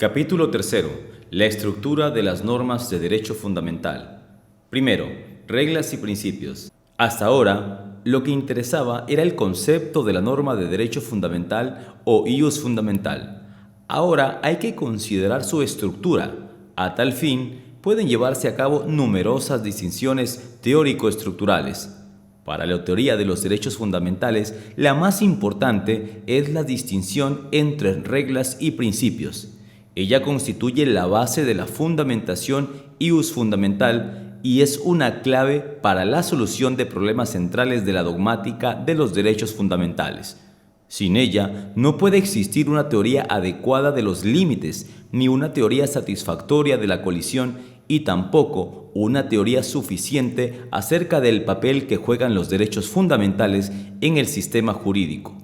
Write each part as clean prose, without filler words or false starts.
Capítulo 3. La estructura de las normas de derecho fundamental. Primero, reglas y principios. Hasta ahora, lo que interesaba era el concepto de la norma de derecho fundamental o ius fundamental. Ahora hay que considerar su estructura. A tal fin, pueden llevarse a cabo numerosas distinciones teórico-estructurales. Para la teoría de los derechos fundamentales, la más importante es la distinción entre reglas y principios. Ella constituye la base de la fundamentación ius fundamental y es una clave para la solución de problemas centrales de la dogmática de los derechos fundamentales. Sin ella, no puede existir una teoría adecuada de los límites, ni una teoría satisfactoria de la colisión, y tampoco una teoría suficiente acerca del papel que juegan los derechos fundamentales en el sistema jurídico.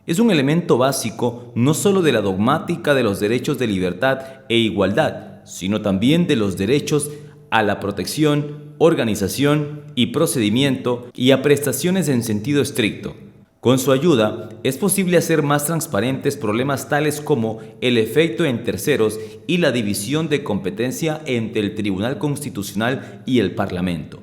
Es un elemento básico no solo de la dogmática de los derechos de libertad e igualdad, sino también de los derechos a la protección, organización y procedimiento y a prestaciones en sentido estricto. Con su ayuda, es posible hacer más transparentes problemas tales como el efecto en terceros y la división de competencia entre el Tribunal Constitucional y el Parlamento.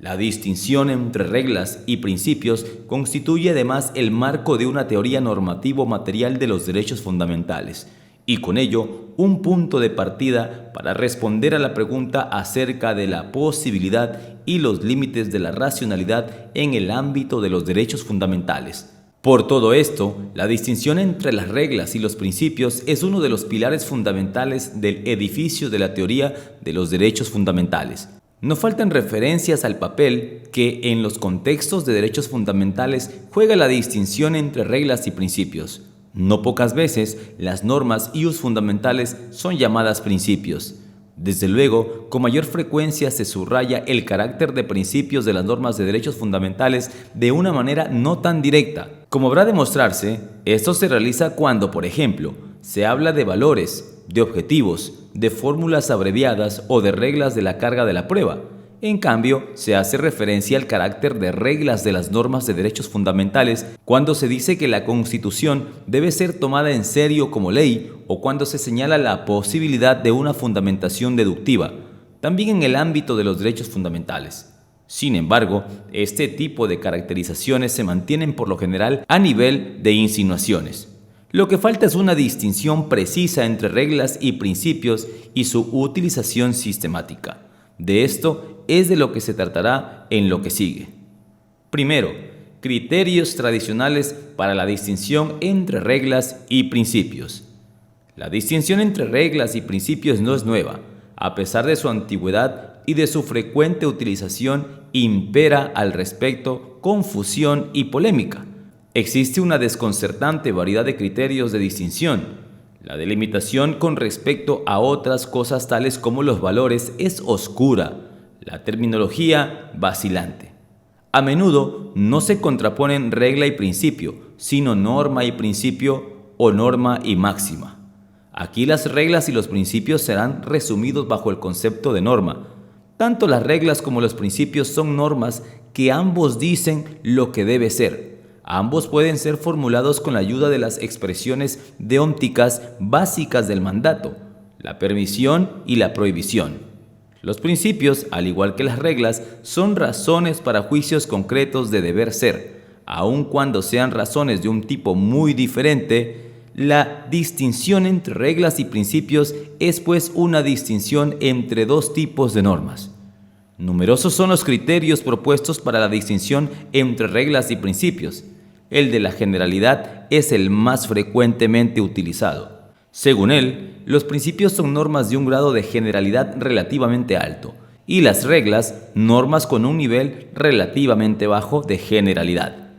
La distinción entre reglas y principios constituye además el marco de una teoría normativo-material de los derechos fundamentales, y con ello un punto de partida para responder a la pregunta acerca de la posibilidad y los límites de la racionalidad en el ámbito de los derechos fundamentales. Por todo esto, la distinción entre las reglas y los principios es uno de los pilares fundamentales del edificio de la teoría de los derechos fundamentales. No faltan referencias al papel que en los contextos de derechos fundamentales juega la distinción entre reglas y principios. No pocas veces las normas ius fundamentales son llamadas principios. Desde luego, con mayor frecuencia se subraya el carácter de principios de las normas de derechos fundamentales de una manera no tan directa. Como habrá de mostrarse, esto se realiza cuando, por ejemplo, se habla de valores, de objetivos, de fórmulas abreviadas o de reglas de la carga de la prueba. En cambio, se hace referencia al carácter de reglas de las normas de derechos fundamentales cuando se dice que la Constitución debe ser tomada en serio como ley o cuando se señala la posibilidad de una fundamentación deductiva, también en el ámbito de los derechos fundamentales. Sin embargo, este tipo de caracterizaciones se mantienen por lo general a nivel de insinuaciones. Lo que falta es una distinción precisa entre reglas y principios y su utilización sistemática. De esto es de lo que se tratará en lo que sigue. Primero, criterios tradicionales para la distinción entre reglas y principios. La distinción entre reglas y principios no es nueva. A pesar de su antigüedad y de su frecuente utilización, impera al respecto confusión y polémica. Existe una desconcertante variedad de criterios de distinción. La delimitación con respecto a otras cosas tales como los valores es oscura, la terminología vacilante. A menudo no se contraponen regla y principio, sino norma y principio o norma y máxima. Aquí las reglas y los principios serán resumidos bajo el concepto de norma. Tanto las reglas como los principios son normas que ambos dicen lo que debe ser. Ambos pueden ser formulados con la ayuda de las expresiones deónticas básicas del mandato, la permisión y la prohibición. Los principios, al igual que las reglas, son razones para juicios concretos de deber ser. Aun cuando sean razones de un tipo muy diferente, la distinción entre reglas y principios es pues una distinción entre dos tipos de normas. Numerosos son los criterios propuestos para la distinción entre reglas y principios. El de la generalidad es el más frecuentemente utilizado. Según él, los principios son normas de un grado de generalidad relativamente alto y las reglas, normas con un nivel relativamente bajo de generalidad.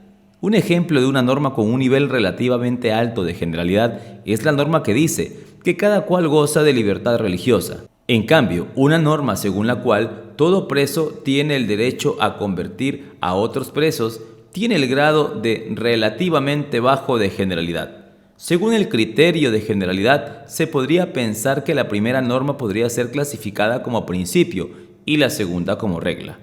Un ejemplo de una norma con un nivel relativamente alto de generalidad es la norma que dice que cada cual goza de libertad religiosa. En cambio, una norma según la cual todo preso tiene el derecho a convertir a otros presos tiene el grado de relativamente bajo de generalidad. Según el criterio de generalidad, se podría pensar que la primera norma podría ser clasificada como principio y la segunda como regla.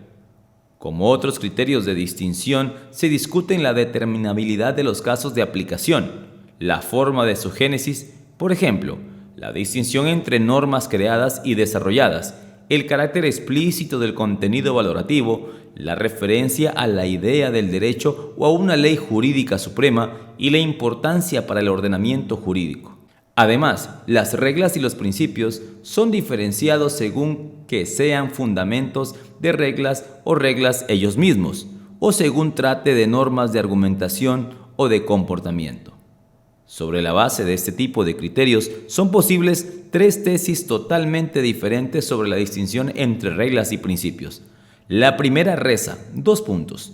Como otros criterios de distinción, se discuten la determinabilidad de los casos de aplicación, la forma de su génesis, por ejemplo, la distinción entre normas creadas y desarrolladas, el carácter explícito del contenido valorativo, la referencia a la idea del derecho o a una ley jurídica suprema y la importancia para el ordenamiento jurídico. Además, las reglas y los principios son diferenciados según que sean fundamentos de reglas o reglas ellos mismos, o según trate de normas de argumentación o de comportamiento. Sobre la base de este tipo de criterios, son posibles tres tesis totalmente diferentes sobre la distinción entre reglas y principios. La primera reza, 2 puntos.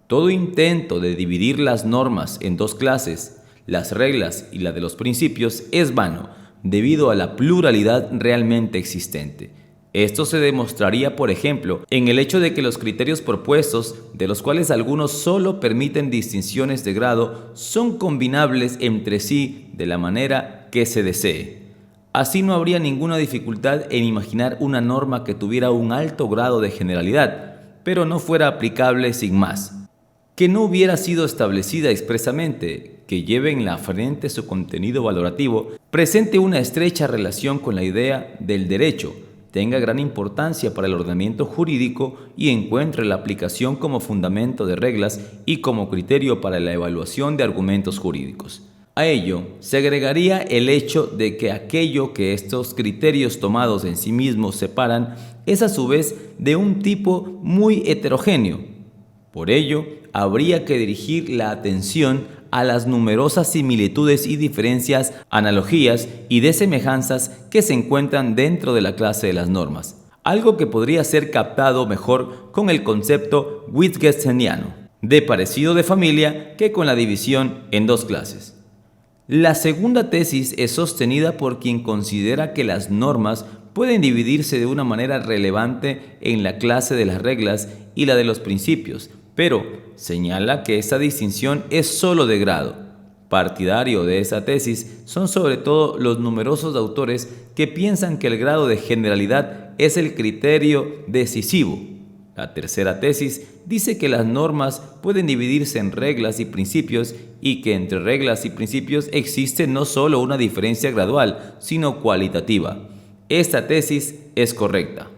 Todo intento de dividir las normas en dos clases, las reglas y la de los principios, es vano, debido a la pluralidad realmente existente. Esto se demostraría, por ejemplo, en el hecho de que los criterios propuestos, de los cuales algunos solo permiten distinciones de grado, son combinables entre sí de la manera que se desee. Así no habría ninguna dificultad en imaginar una norma que tuviera un alto grado de generalidad, pero no fuera aplicable sin más, que no hubiera sido establecida expresamente, que lleve en la frente su contenido valorativo, presente una estrecha relación con la idea del derecho, tenga gran importancia para el ordenamiento jurídico y encuentre la aplicación como fundamento de reglas y como criterio para la evaluación de argumentos jurídicos. A ello se agregaría el hecho de que aquello que estos criterios tomados en sí mismos separan es a su vez de un tipo muy heterogéneo. Por ello, habría que dirigir la atención a las numerosas similitudes y diferencias, analogías y desemejanzas que se encuentran dentro de la clase de las normas, algo que podría ser captado mejor con el concepto wittgensteiniano, de parecido de familia, que con la división en dos clases. La segunda tesis es sostenida por quien considera que las normas pueden dividirse de una manera relevante en la clase de las reglas y la de los principios, pero señala que esa distinción es solo de grado. Partidario de esa tesis son sobre todo los numerosos autores que piensan que el grado de generalidad es el criterio decisivo. La tercera tesis dice que las normas pueden dividirse en reglas y principios y que entre reglas y principios existe no solo una diferencia gradual, sino cualitativa. Esta tesis es correcta.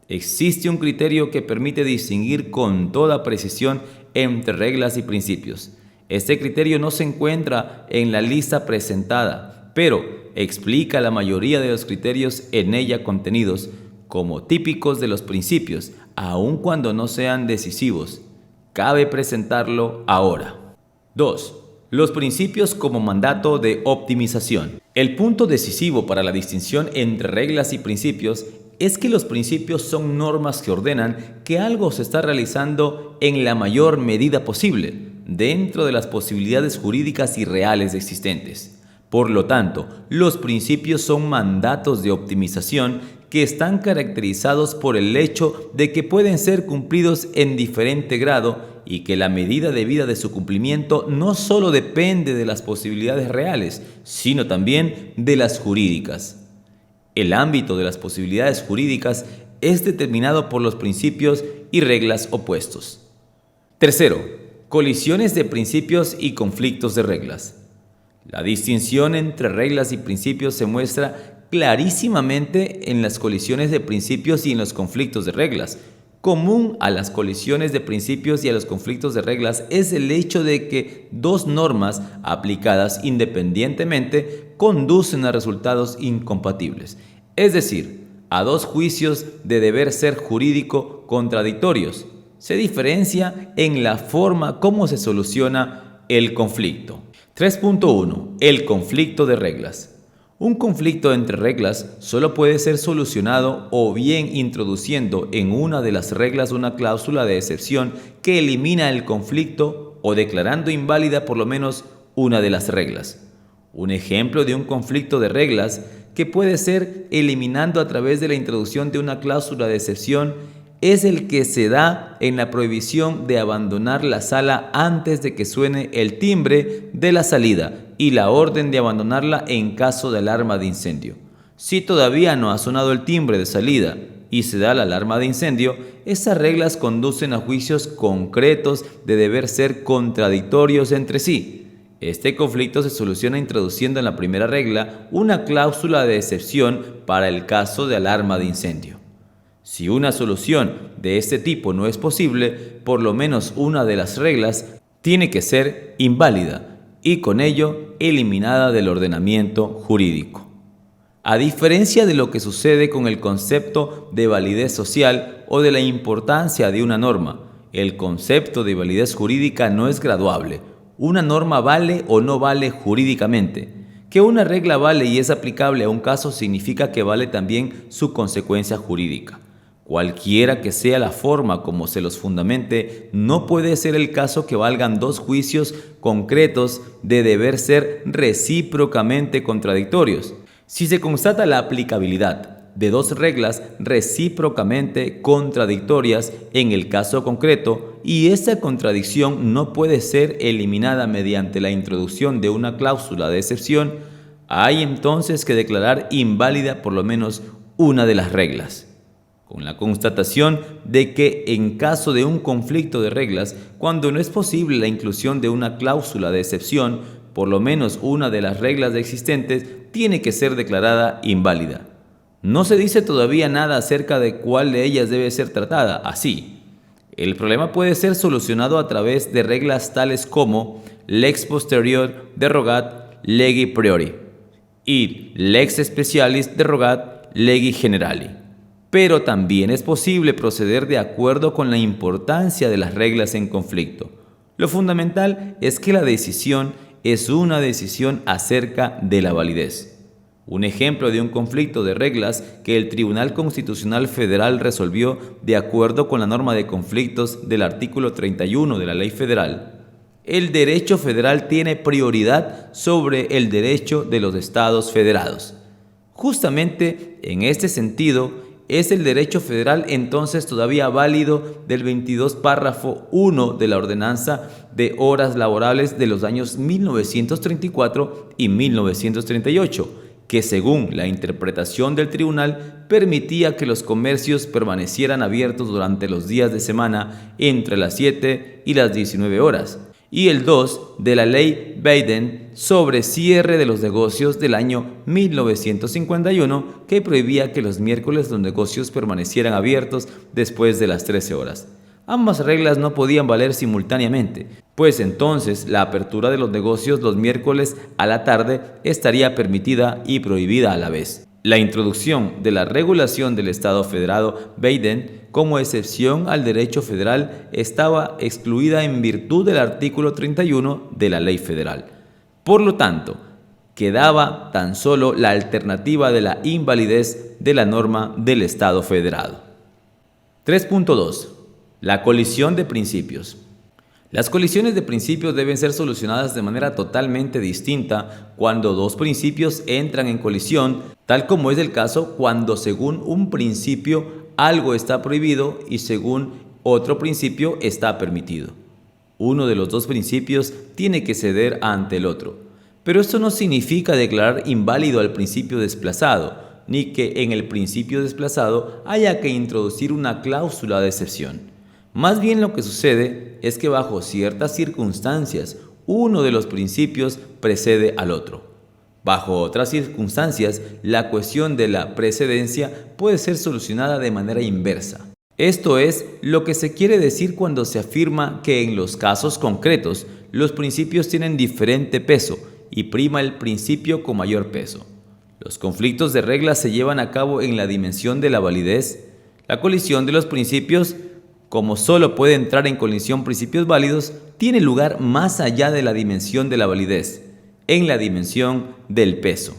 Existe un criterio que permite distinguir con toda precisión entre reglas y principios. Este criterio no se encuentra en la lista presentada, pero explica la mayoría de los criterios en ella contenidos como típicos de los principios, aun cuando no sean decisivos. Cabe presentarlo ahora. 2. Los principios como mandato de optimización. El punto decisivo para la distinción entre reglas y principios es que los principios son normas que ordenan que algo se está realizando en la mayor medida posible, dentro de las posibilidades jurídicas y reales existentes. Por lo tanto, los principios son mandatos de optimización que están caracterizados por el hecho de que pueden ser cumplidos en diferente grado y que la medida de vida de su cumplimiento no solo depende de las posibilidades reales, sino también de las jurídicas. El ámbito de las posibilidades jurídicas es determinado por los principios y reglas opuestos. Tercero, colisiones de principios y conflictos de reglas. La distinción entre reglas y principios se muestra clarísimamente en las colisiones de principios y en los conflictos de reglas. Común a las colisiones de principios y a los conflictos de reglas es el hecho de que dos normas aplicadas independientemente conducen a resultados incompatibles, es decir, a dos juicios de deber ser jurídico contradictorios. Se diferencia en la forma como se soluciona el conflicto. 3.1. El conflicto de reglas. Un conflicto entre reglas solo puede ser solucionado o bien introduciendo en una de las reglas una cláusula de excepción que elimina el conflicto o declarando inválida por lo menos una de las reglas. Un ejemplo de un conflicto de reglas que puede ser eliminando a través de la introducción de una cláusula de excepción es el que se da en la prohibición de abandonar la sala antes de que suene el timbre de la salida y la orden de abandonarla en caso de alarma de incendio. Si todavía no ha sonado el timbre de salida y se da la alarma de incendio, esas reglas conducen a juicios concretos de deber ser contradictorios entre sí. Este conflicto se soluciona introduciendo en la primera regla una cláusula de excepción para el caso de alarma de incendio. Si una solución de este tipo no es posible, por lo menos una de las reglas tiene que ser inválida y con ello eliminada del ordenamiento jurídico. A diferencia de lo que sucede con el concepto de validez social o de la importancia de una norma, el concepto de validez jurídica no es graduable. Una norma vale o no vale jurídicamente. Que una regla vale y es aplicable a un caso significa que vale también su consecuencia jurídica. Cualquiera que sea la forma como se los fundamente, no puede ser el caso que valgan dos juicios concretos de deber ser recíprocamente contradictorios. Si se constata la aplicabilidad de dos reglas recíprocamente contradictorias en el caso concreto y esa contradicción no puede ser eliminada mediante la introducción de una cláusula de excepción, hay entonces que declarar inválida por lo menos una de las reglas. Con la constatación de que en caso de un conflicto de reglas, cuando no es posible la inclusión de una cláusula de excepción, por lo menos una de las reglas existentes tiene que ser declarada inválida. No se dice todavía nada acerca de cuál de ellas debe ser tratada así. El problema puede ser solucionado a través de reglas tales como lex posterior derogat legi priori y lex specialis derogat legi generali. Pero también es posible proceder de acuerdo con la importancia de las reglas en conflicto. Lo fundamental es que la decisión es una decisión acerca de la validez. Un ejemplo de un conflicto de reglas que el Tribunal Constitucional Federal resolvió de acuerdo con la norma de conflictos del artículo 31 de la Ley Federal. El derecho federal tiene prioridad sobre el derecho de los estados federados. Justamente en este sentido, es el derecho federal entonces todavía válido del 22 párrafo 1 de la Ordenanza de Horas Laborables de los años 1934 y 1938, que según la interpretación del tribunal permitía que los comercios permanecieran abiertos durante los días de semana entre las 7 y las 19 horas, y el 2 de la Ley Biden sobre cierre de los negocios del año 1951, que prohibía que los miércoles los negocios permanecieran abiertos después de las 13 horas. Ambas reglas no podían valer simultáneamente, pues entonces la apertura de los negocios los miércoles a la tarde estaría permitida y prohibida a la vez. La introducción de la regulación del Estado federado Biden como excepción al derecho federal estaba excluida en virtud del artículo 31 de la Ley Federal. Por lo tanto, quedaba tan solo la alternativa de la invalidez de la norma del Estado federado. 3.2. La colisión de principios. Las colisiones de principios deben ser solucionadas de manera totalmente distinta cuando dos principios entran en colisión, tal como es el caso cuando según un principio algo está prohibido y según otro principio está permitido. Uno de los dos principios tiene que ceder ante el otro, pero esto no significa declarar inválido al principio desplazado, ni que en el principio desplazado haya que introducir una cláusula de excepción. Más bien lo que sucede es que bajo ciertas circunstancias uno de los principios precede al otro. Bajo otras circunstancias, la cuestión de la precedencia puede ser solucionada de manera inversa. Esto es lo que se quiere decir cuando se afirma que en los casos concretos los principios tienen diferente peso y prima el principio con mayor peso. Los conflictos de reglas se llevan a cabo en la dimensión de la validez. La colisión de los principios, como solo puede entrar en colisión principios válidos, tiene lugar más allá de la dimensión de la validez, en la dimensión del peso.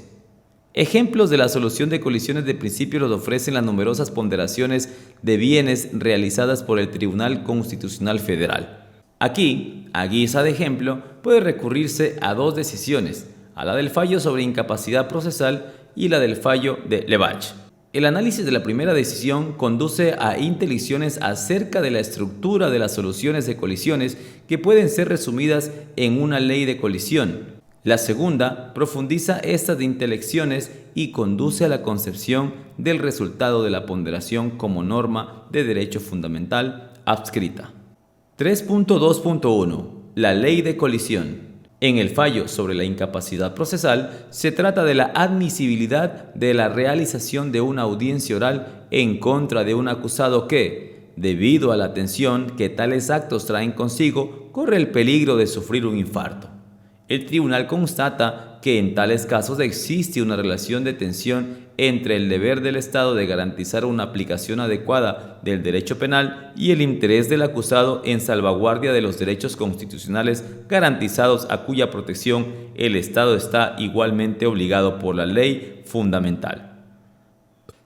Ejemplos de la solución de colisiones de principios los ofrecen las numerosas ponderaciones de bienes realizadas por el Tribunal Constitucional Federal. Aquí, a guisa de ejemplo, puede recurrirse a dos decisiones, a la del fallo sobre incapacidad procesal y la del fallo de Levach. El análisis de la primera decisión conduce a intelecciones acerca de la estructura de las soluciones de colisiones que pueden ser resumidas en una ley de colisión. La segunda profundiza estas intelecciones y conduce a la concepción del resultado de la ponderación como norma de derecho fundamental adscrita. 3.2.1. La ley de colisión. En el fallo sobre la incapacidad procesal, se trata de la admisibilidad de la realización de una audiencia oral en contra de un acusado que, debido a la tensión que tales actos traen consigo, corre el peligro de sufrir un infarto. El tribunal constata que en tales casos existe una relación de tensión entre el deber del Estado de garantizar una aplicación adecuada del derecho penal y el interés del acusado en salvaguardia de los derechos constitucionales garantizados a cuya protección el Estado está igualmente obligado por la ley fundamental.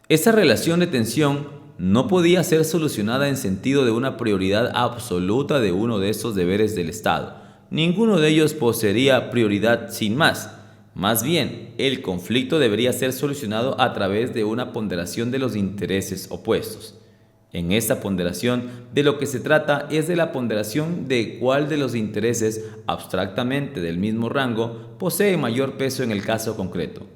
Esa relación de tensión no podía ser solucionada en sentido de una prioridad absoluta de uno de esos deberes del Estado. Ninguno de ellos poseería prioridad sin más. Más bien, el conflicto debería ser solucionado a través de una ponderación de los intereses opuestos. En esta ponderación, de lo que se trata es de la ponderación de cuál de los intereses, abstractamente del mismo rango, posee mayor peso en el caso concreto.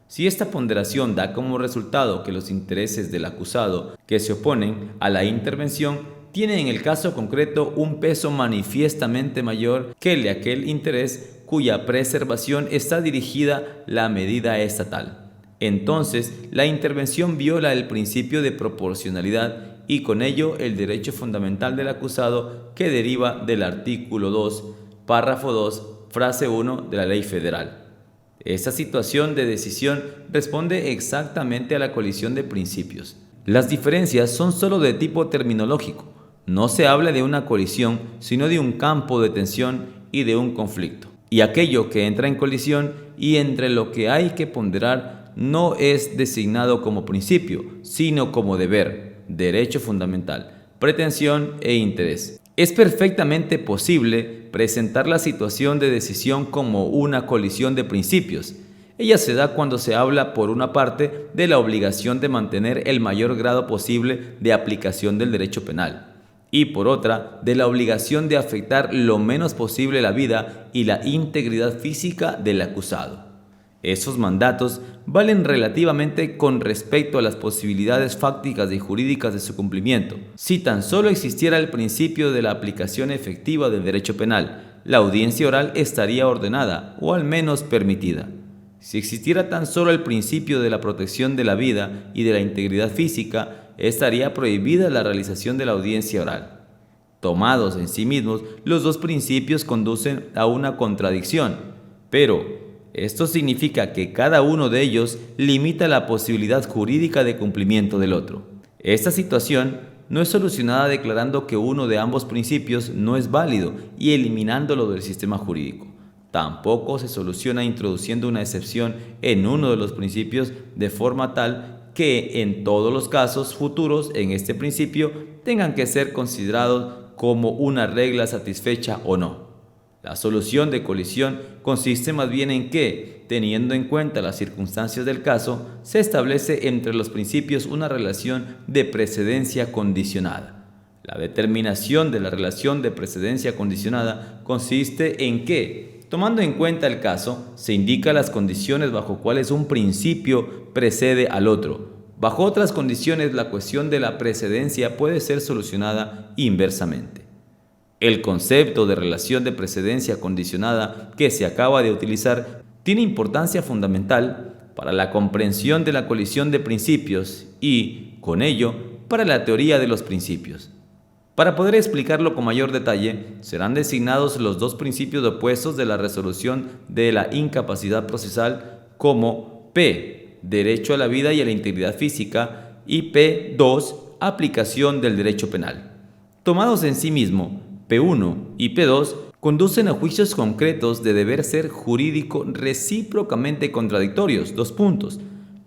Si esta ponderación da como resultado que los intereses del acusado que se oponen a la intervención tiene en el caso concreto un peso manifiestamente mayor que el de aquel interés cuya preservación está dirigida la medida estatal. Entonces, la intervención viola el principio de proporcionalidad y con ello el derecho fundamental del acusado que deriva del artículo 2, párrafo 2, frase 1 de la Ley Federal. Esta situación de decisión responde exactamente a la colisión de principios. Las diferencias son solo de tipo terminológico. No se habla de una colisión, sino de un campo de tensión y de un conflicto. Y aquello que entra en colisión y entre lo que hay que ponderar no es designado como principio, sino como deber, derecho fundamental, pretensión e interés. Es perfectamente posible presentar la situación de decisión como una colisión de principios. Ella se da cuando se habla, por una parte, de la obligación de mantener el mayor grado posible de aplicación del derecho penal, y por otra, de la obligación de afectar lo menos posible la vida y la integridad física del acusado. Esos mandatos valen relativamente con respecto a las posibilidades fácticas y jurídicas de su cumplimiento. Si tan solo existiera el principio de la aplicación efectiva del derecho penal, la audiencia oral estaría ordenada, o al menos permitida. Si existiera tan solo el principio de la protección de la vida y de la integridad física, estaría prohibida la realización de la audiencia oral. Tomados en sí mismos, los dos principios conducen a una contradicción, pero esto significa que cada uno de ellos limita la posibilidad jurídica de cumplimiento del otro. Esta situación no es solucionada declarando que uno de ambos principios no es válido y eliminándolo del sistema jurídico. Tampoco se soluciona introduciendo una excepción en uno de los principios de forma tal que en todos los casos futuros en este principio tengan que ser considerados como una regla satisfecha o no. La solución de colisión consiste más bien en que, teniendo en cuenta las circunstancias del caso, se establece entre los principios una relación de precedencia condicionada. La determinación de la relación de precedencia condicionada consiste en que, tomando en cuenta el caso, se indica las condiciones bajo cuales un principio precede al otro. Bajo otras condiciones, la cuestión de la precedencia puede ser solucionada inversamente. El concepto de relación de precedencia condicionada que se acaba de utilizar tiene importancia fundamental para la comprensión de la colisión de principios y, con ello, para la teoría de los principios. Para poder explicarlo con mayor detalle, serán designados los dos principios opuestos de la resolución de la incapacidad procesal como P, derecho a la vida y a la integridad física, y P2, aplicación del derecho penal. Tomados en sí mismo, P1 y P2 conducen a juicios concretos de deber ser jurídico recíprocamente contradictorios.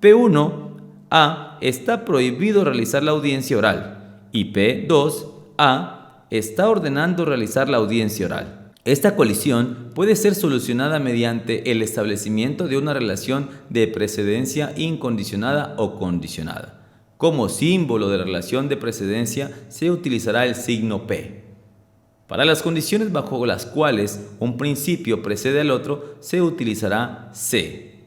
P1A está prohibido realizar la audiencia oral y P2A está ordenando realizar la audiencia oral. Esta colisión puede ser solucionada mediante el establecimiento de una relación de precedencia incondicionada o condicionada. Como símbolo de la relación de precedencia se utilizará el signo P. Para las condiciones bajo las cuales un principio precede al otro, se utilizará C.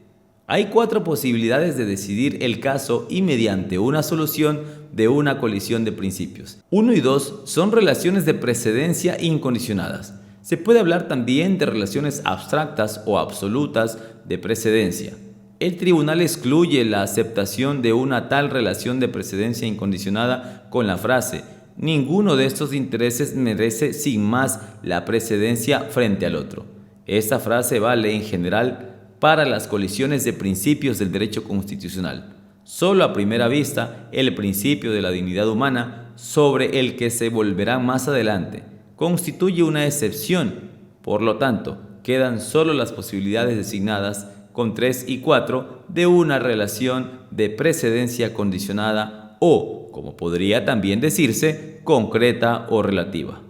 Hay 4 posibilidades de decidir el caso y mediante una solución de una colisión de principios. 1 y 2 son relaciones de precedencia incondicionadas. Se puede hablar también de relaciones abstractas o absolutas de precedencia. El tribunal excluye la aceptación de una tal relación de precedencia incondicionada con la frase: ninguno de estos intereses merece sin más la precedencia frente al otro. Esta frase vale en general para las colisiones de principios del derecho constitucional. Solo a primera vista, el principio de la dignidad humana, sobre el que se volverá más adelante, constituye una excepción. Por lo tanto, quedan solo las posibilidades designadas con 3 y 4 de una relación de precedencia condicionada o, como podría también decirse, concreta o relativa.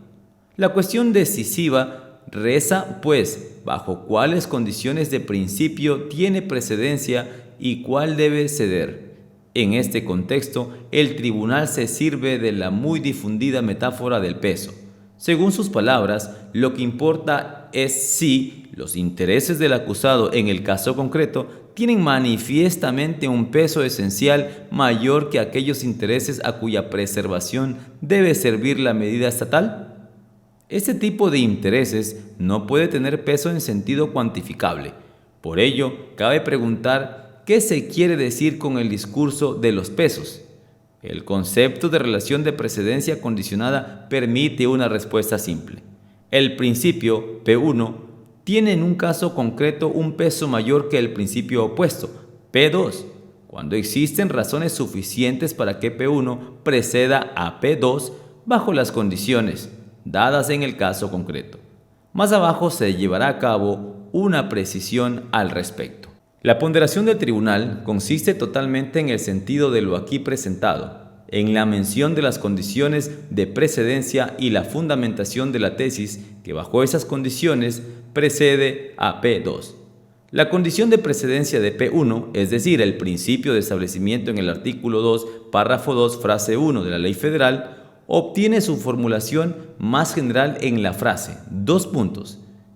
La cuestión decisiva reza, pues, bajo cuáles condiciones de principio tiene precedencia y cuál debe ceder. En este contexto, el tribunal se sirve de la muy difundida metáfora del peso. Según sus palabras, lo que importa es si los intereses del acusado en el caso concreto tienen manifiestamente un peso esencial mayor que aquellos intereses a cuya preservación debe servir la medida estatal. Este tipo de intereses no puede tener peso en sentido cuantificable. Por ello, cabe preguntar qué se quiere decir con el discurso de los pesos. El concepto de relación de precedencia condicionada permite una respuesta simple. El principio P1 tiene en un caso concreto un peso mayor que el principio opuesto, P2, cuando existen razones suficientes para que P1 preceda a P2 bajo las condiciones dadas en el caso concreto. Más abajo se llevará a cabo una precisión al respecto. La ponderación del tribunal consiste totalmente en el sentido de lo aquí presentado, en la mención de las condiciones de precedencia y la fundamentación de la tesis que bajo esas condiciones precede a P2. La condición de precedencia de P1, es decir, el principio de establecimiento en el artículo 2, párrafo 2, frase 1 de la Ley Federal, obtiene su formulación más general en la frase: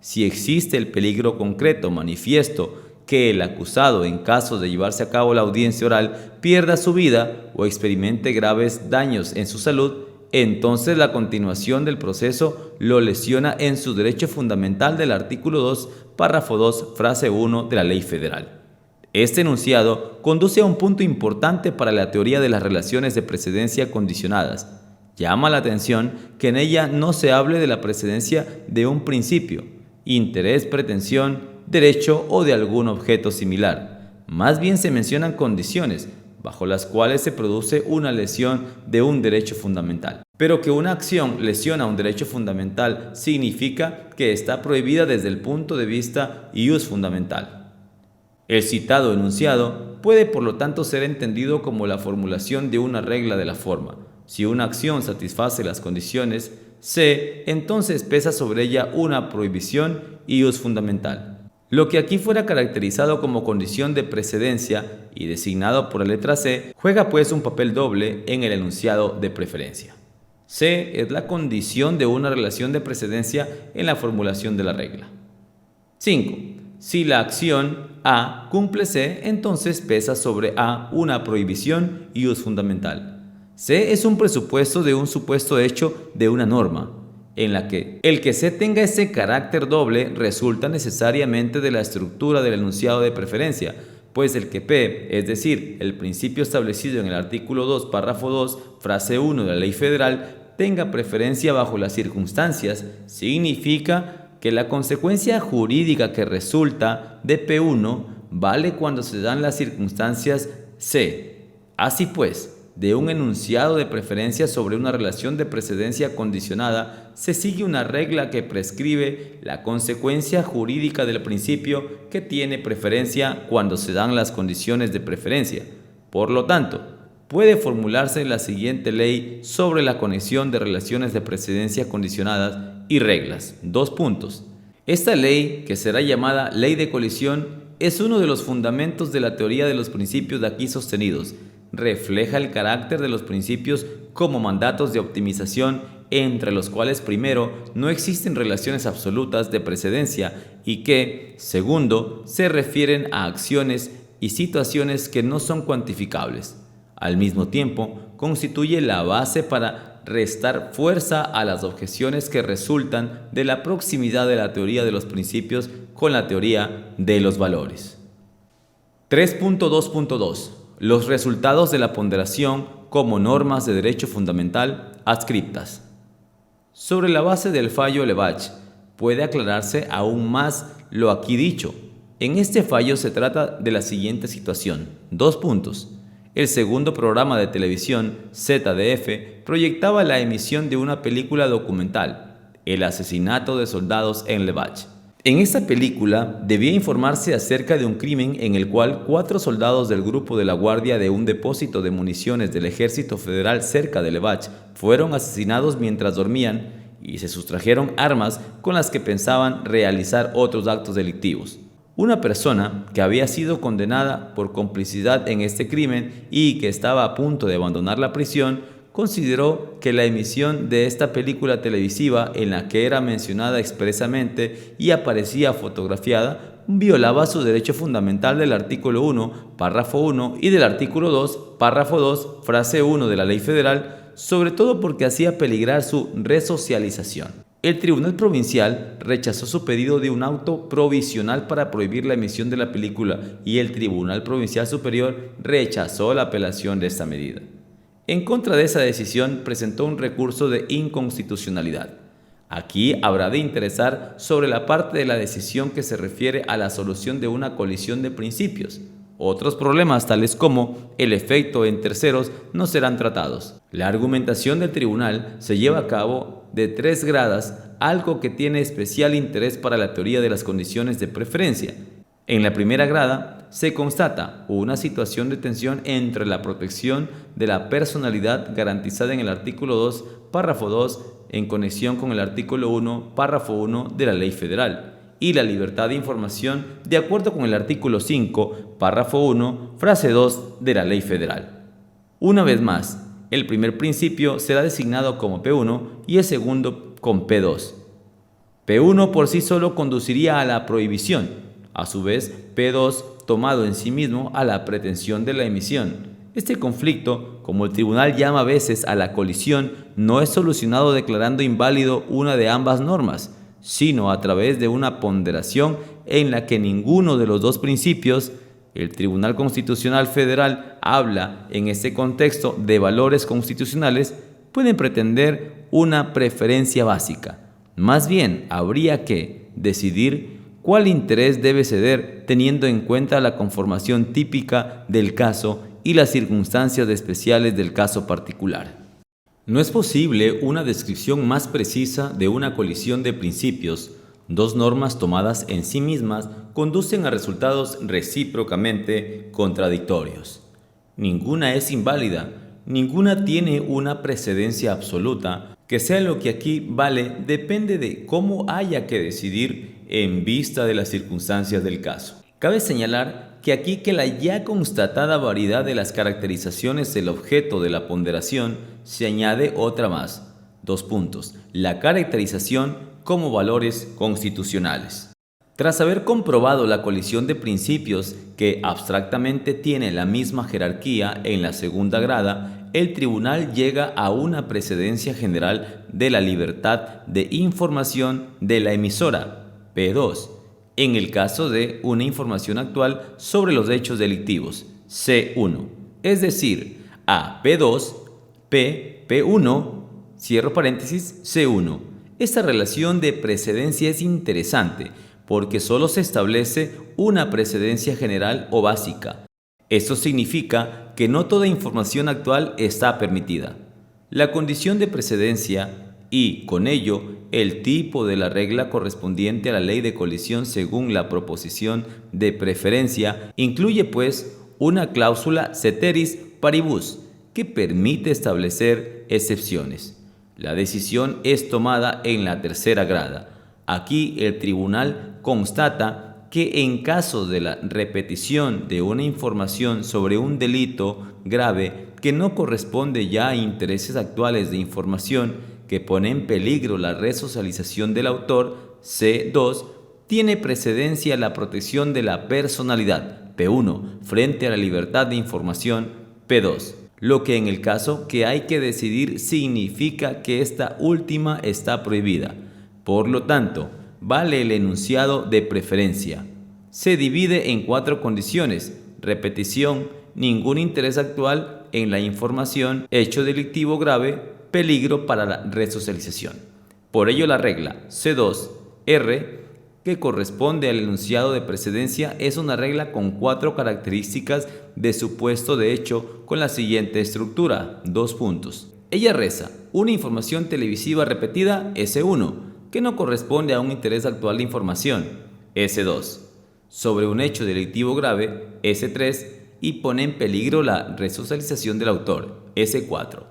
si existe el peligro concreto manifiesto que el acusado, en caso de llevarse a cabo la audiencia oral, pierda su vida o experimente graves daños en su salud, entonces la continuación del proceso lo lesiona en su derecho fundamental del artículo 2, párrafo 2, frase 1 de la Ley Federal. Este enunciado conduce a un punto importante para la teoría de las relaciones de precedencia condicionadas. Llama la atención que en ella no se hable de la precedencia de un principio, interés, pretensión, derecho o de algún objeto similar. Más bien se mencionan condiciones bajo las cuales se produce una lesión de un derecho fundamental. Pero que una acción lesiona un derecho fundamental significa que está prohibida desde el punto de vista ius fundamental. El citado enunciado puede por lo tanto ser entendido como la formulación de una regla de la forma: si una acción satisface las condiciones C, entonces pesa sobre ella una prohibición ius fundamental. Lo que aquí fuera caracterizado como condición de precedencia y designado por la letra C, juega pues un papel doble en el enunciado de preferencia. C es la condición de una relación de precedencia en la formulación de la regla. 5. Si la acción A cumple C, entonces pesa sobre A una prohibición ius fundamental. C es un presupuesto de un supuesto hecho de una norma, en la que el que C tenga ese carácter doble resulta necesariamente de la estructura del enunciado de preferencia, pues el que P, es decir, el principio establecido en el artículo 2, párrafo 2, frase 1 de la Ley Federal, tenga preferencia bajo las circunstancias, significa que la consecuencia jurídica que resulta de P1 vale cuando se dan las circunstancias C. Así pues, de un enunciado de preferencia sobre una relación de precedencia condicionada, se sigue una regla que prescribe la consecuencia jurídica del principio que tiene preferencia cuando se dan las condiciones de preferencia. Por lo tanto, puede formularse la siguiente ley sobre la conexión de relaciones de precedencia condicionadas y reglas. Esta ley, que será llamada ley de colisión, es uno de los fundamentos de la teoría de los principios de aquí sostenidos. Refleja el carácter de los principios como mandatos de optimización, entre los cuales, primero, no existen relaciones absolutas de precedencia y que, segundo, se refieren a acciones y situaciones que no son cuantificables. Al mismo tiempo, constituye la base para restar fuerza a las objeciones que resultan de la proximidad de la teoría de los principios con la teoría de los valores. 3.2.2. Los resultados de la ponderación como normas de derecho fundamental adscriptas. Sobre la base del fallo Levach, puede aclararse aún más lo aquí dicho. En este fallo se trata de la siguiente situación. 2 puntos. El segundo programa de televisión, ZDF, proyectaba la emisión de una película documental, El asesinato de soldados en Levach. En esta película debía informarse acerca de un crimen en el cual 4 soldados del grupo de la guardia de un depósito de municiones del Ejército Federal cerca de Levach fueron asesinados mientras dormían y se sustrajeron armas con las que pensaban realizar otros actos delictivos. Una persona que había sido condenada por complicidad en este crimen y que estaba a punto de abandonar la prisión, consideró que la emisión de esta película televisiva en la que era mencionada expresamente y aparecía fotografiada violaba su derecho fundamental del artículo 1, párrafo 1 y del artículo 2, párrafo 2, frase 1 de la Ley Federal, sobre todo porque hacía peligrar su resocialización. El Tribunal Provincial rechazó su pedido de un auto provisional para prohibir la emisión de la película y el Tribunal Provincial Superior rechazó la apelación de esta medida. En contra de esa decisión presentó un recurso de inconstitucionalidad. Aquí habrá de interesar sobre la parte de la decisión que se refiere a la solución de una colisión de principios. Otros problemas, tales como el efecto en terceros, no serán tratados. La argumentación del tribunal se lleva a cabo de 3 gradas, algo que tiene especial interés para la teoría de las condiciones de preferencia. En la primera grada se constata una situación de tensión entre la protección de la personalidad garantizada en el artículo 2, párrafo 2, en conexión con el artículo 1, párrafo 1 de la Ley Federal, y la libertad de información de acuerdo con el artículo 5, párrafo 1, frase 2 de la Ley Federal. Una vez más, el primer principio será designado como P1 y el segundo con P2. P1 por sí solo conduciría a la prohibición, a su vez P2 tomado en sí mismo a la pretensión de la emisión. Este conflicto, como el tribunal llama a veces a la colisión, no es solucionado declarando inválido una de ambas normas, sino a través de una ponderación en la que ninguno de los 2 principios, el Tribunal Constitucional Federal habla en este contexto de valores constitucionales, pueden pretender una preferencia básica. Más bien, habría que decidir cuál interés debe ceder teniendo en cuenta la conformación típica del caso y las circunstancias especiales del caso particular. No es posible una descripción más precisa de una colisión de principios. 2 normas tomadas en sí mismas conducen a resultados recíprocamente contradictorios. Ninguna es inválida, ninguna tiene una precedencia absoluta. Que sea lo que aquí vale depende de cómo haya que decidir en vista de las circunstancias del caso. Cabe señalar que aquí que la ya constatada variedad de las caracterizaciones del objeto de la ponderación se añade otra más. 2 puntos. La caracterización como valores constitucionales. Tras haber comprobado la colisión de principios que abstractamente tiene la misma jerarquía en la segunda grada, el tribunal llega a una precedencia general de la libertad de información de la emisora, P2, en el caso de una información actual sobre los hechos delictivos, C1, es decir, a P2, P1, cierro paréntesis, C1. Esta relación de precedencia es interesante porque solo se establece una precedencia general o básica. Esto significa que no toda información actual está permitida. La condición de precedencia y, con ello, el tipo de la regla correspondiente a la ley de colisión según la proposición de preferencia incluye, pues, una cláusula ceteris paribus que permite establecer excepciones. La decisión es tomada en la tercera grada. Aquí el tribunal constata que en caso de la repetición de una información sobre un delito grave que no corresponde ya a intereses actuales de información que pone en peligro la resocialización del autor, C2, tiene precedencia la protección de la personalidad, P1, frente a la libertad de información, P2. lo que en el caso que hay que decidir significa que esta última está prohibida. Por lo tanto, vale el enunciado de preferencia. Se divide en 4 condiciones: repetición, ningún interés actual en la información, hecho delictivo grave, peligro para la resocialización. Por ello, la regla C2R, que corresponde al enunciado de precedencia, es una regla con 4 características de supuesto de hecho con la siguiente estructura: 2 puntos. Ella reza: una información televisiva repetida, S1, que no corresponde a un interés actual de información, S2, sobre un hecho delictivo grave, S3, y pone en peligro la resocialización del autor, S4.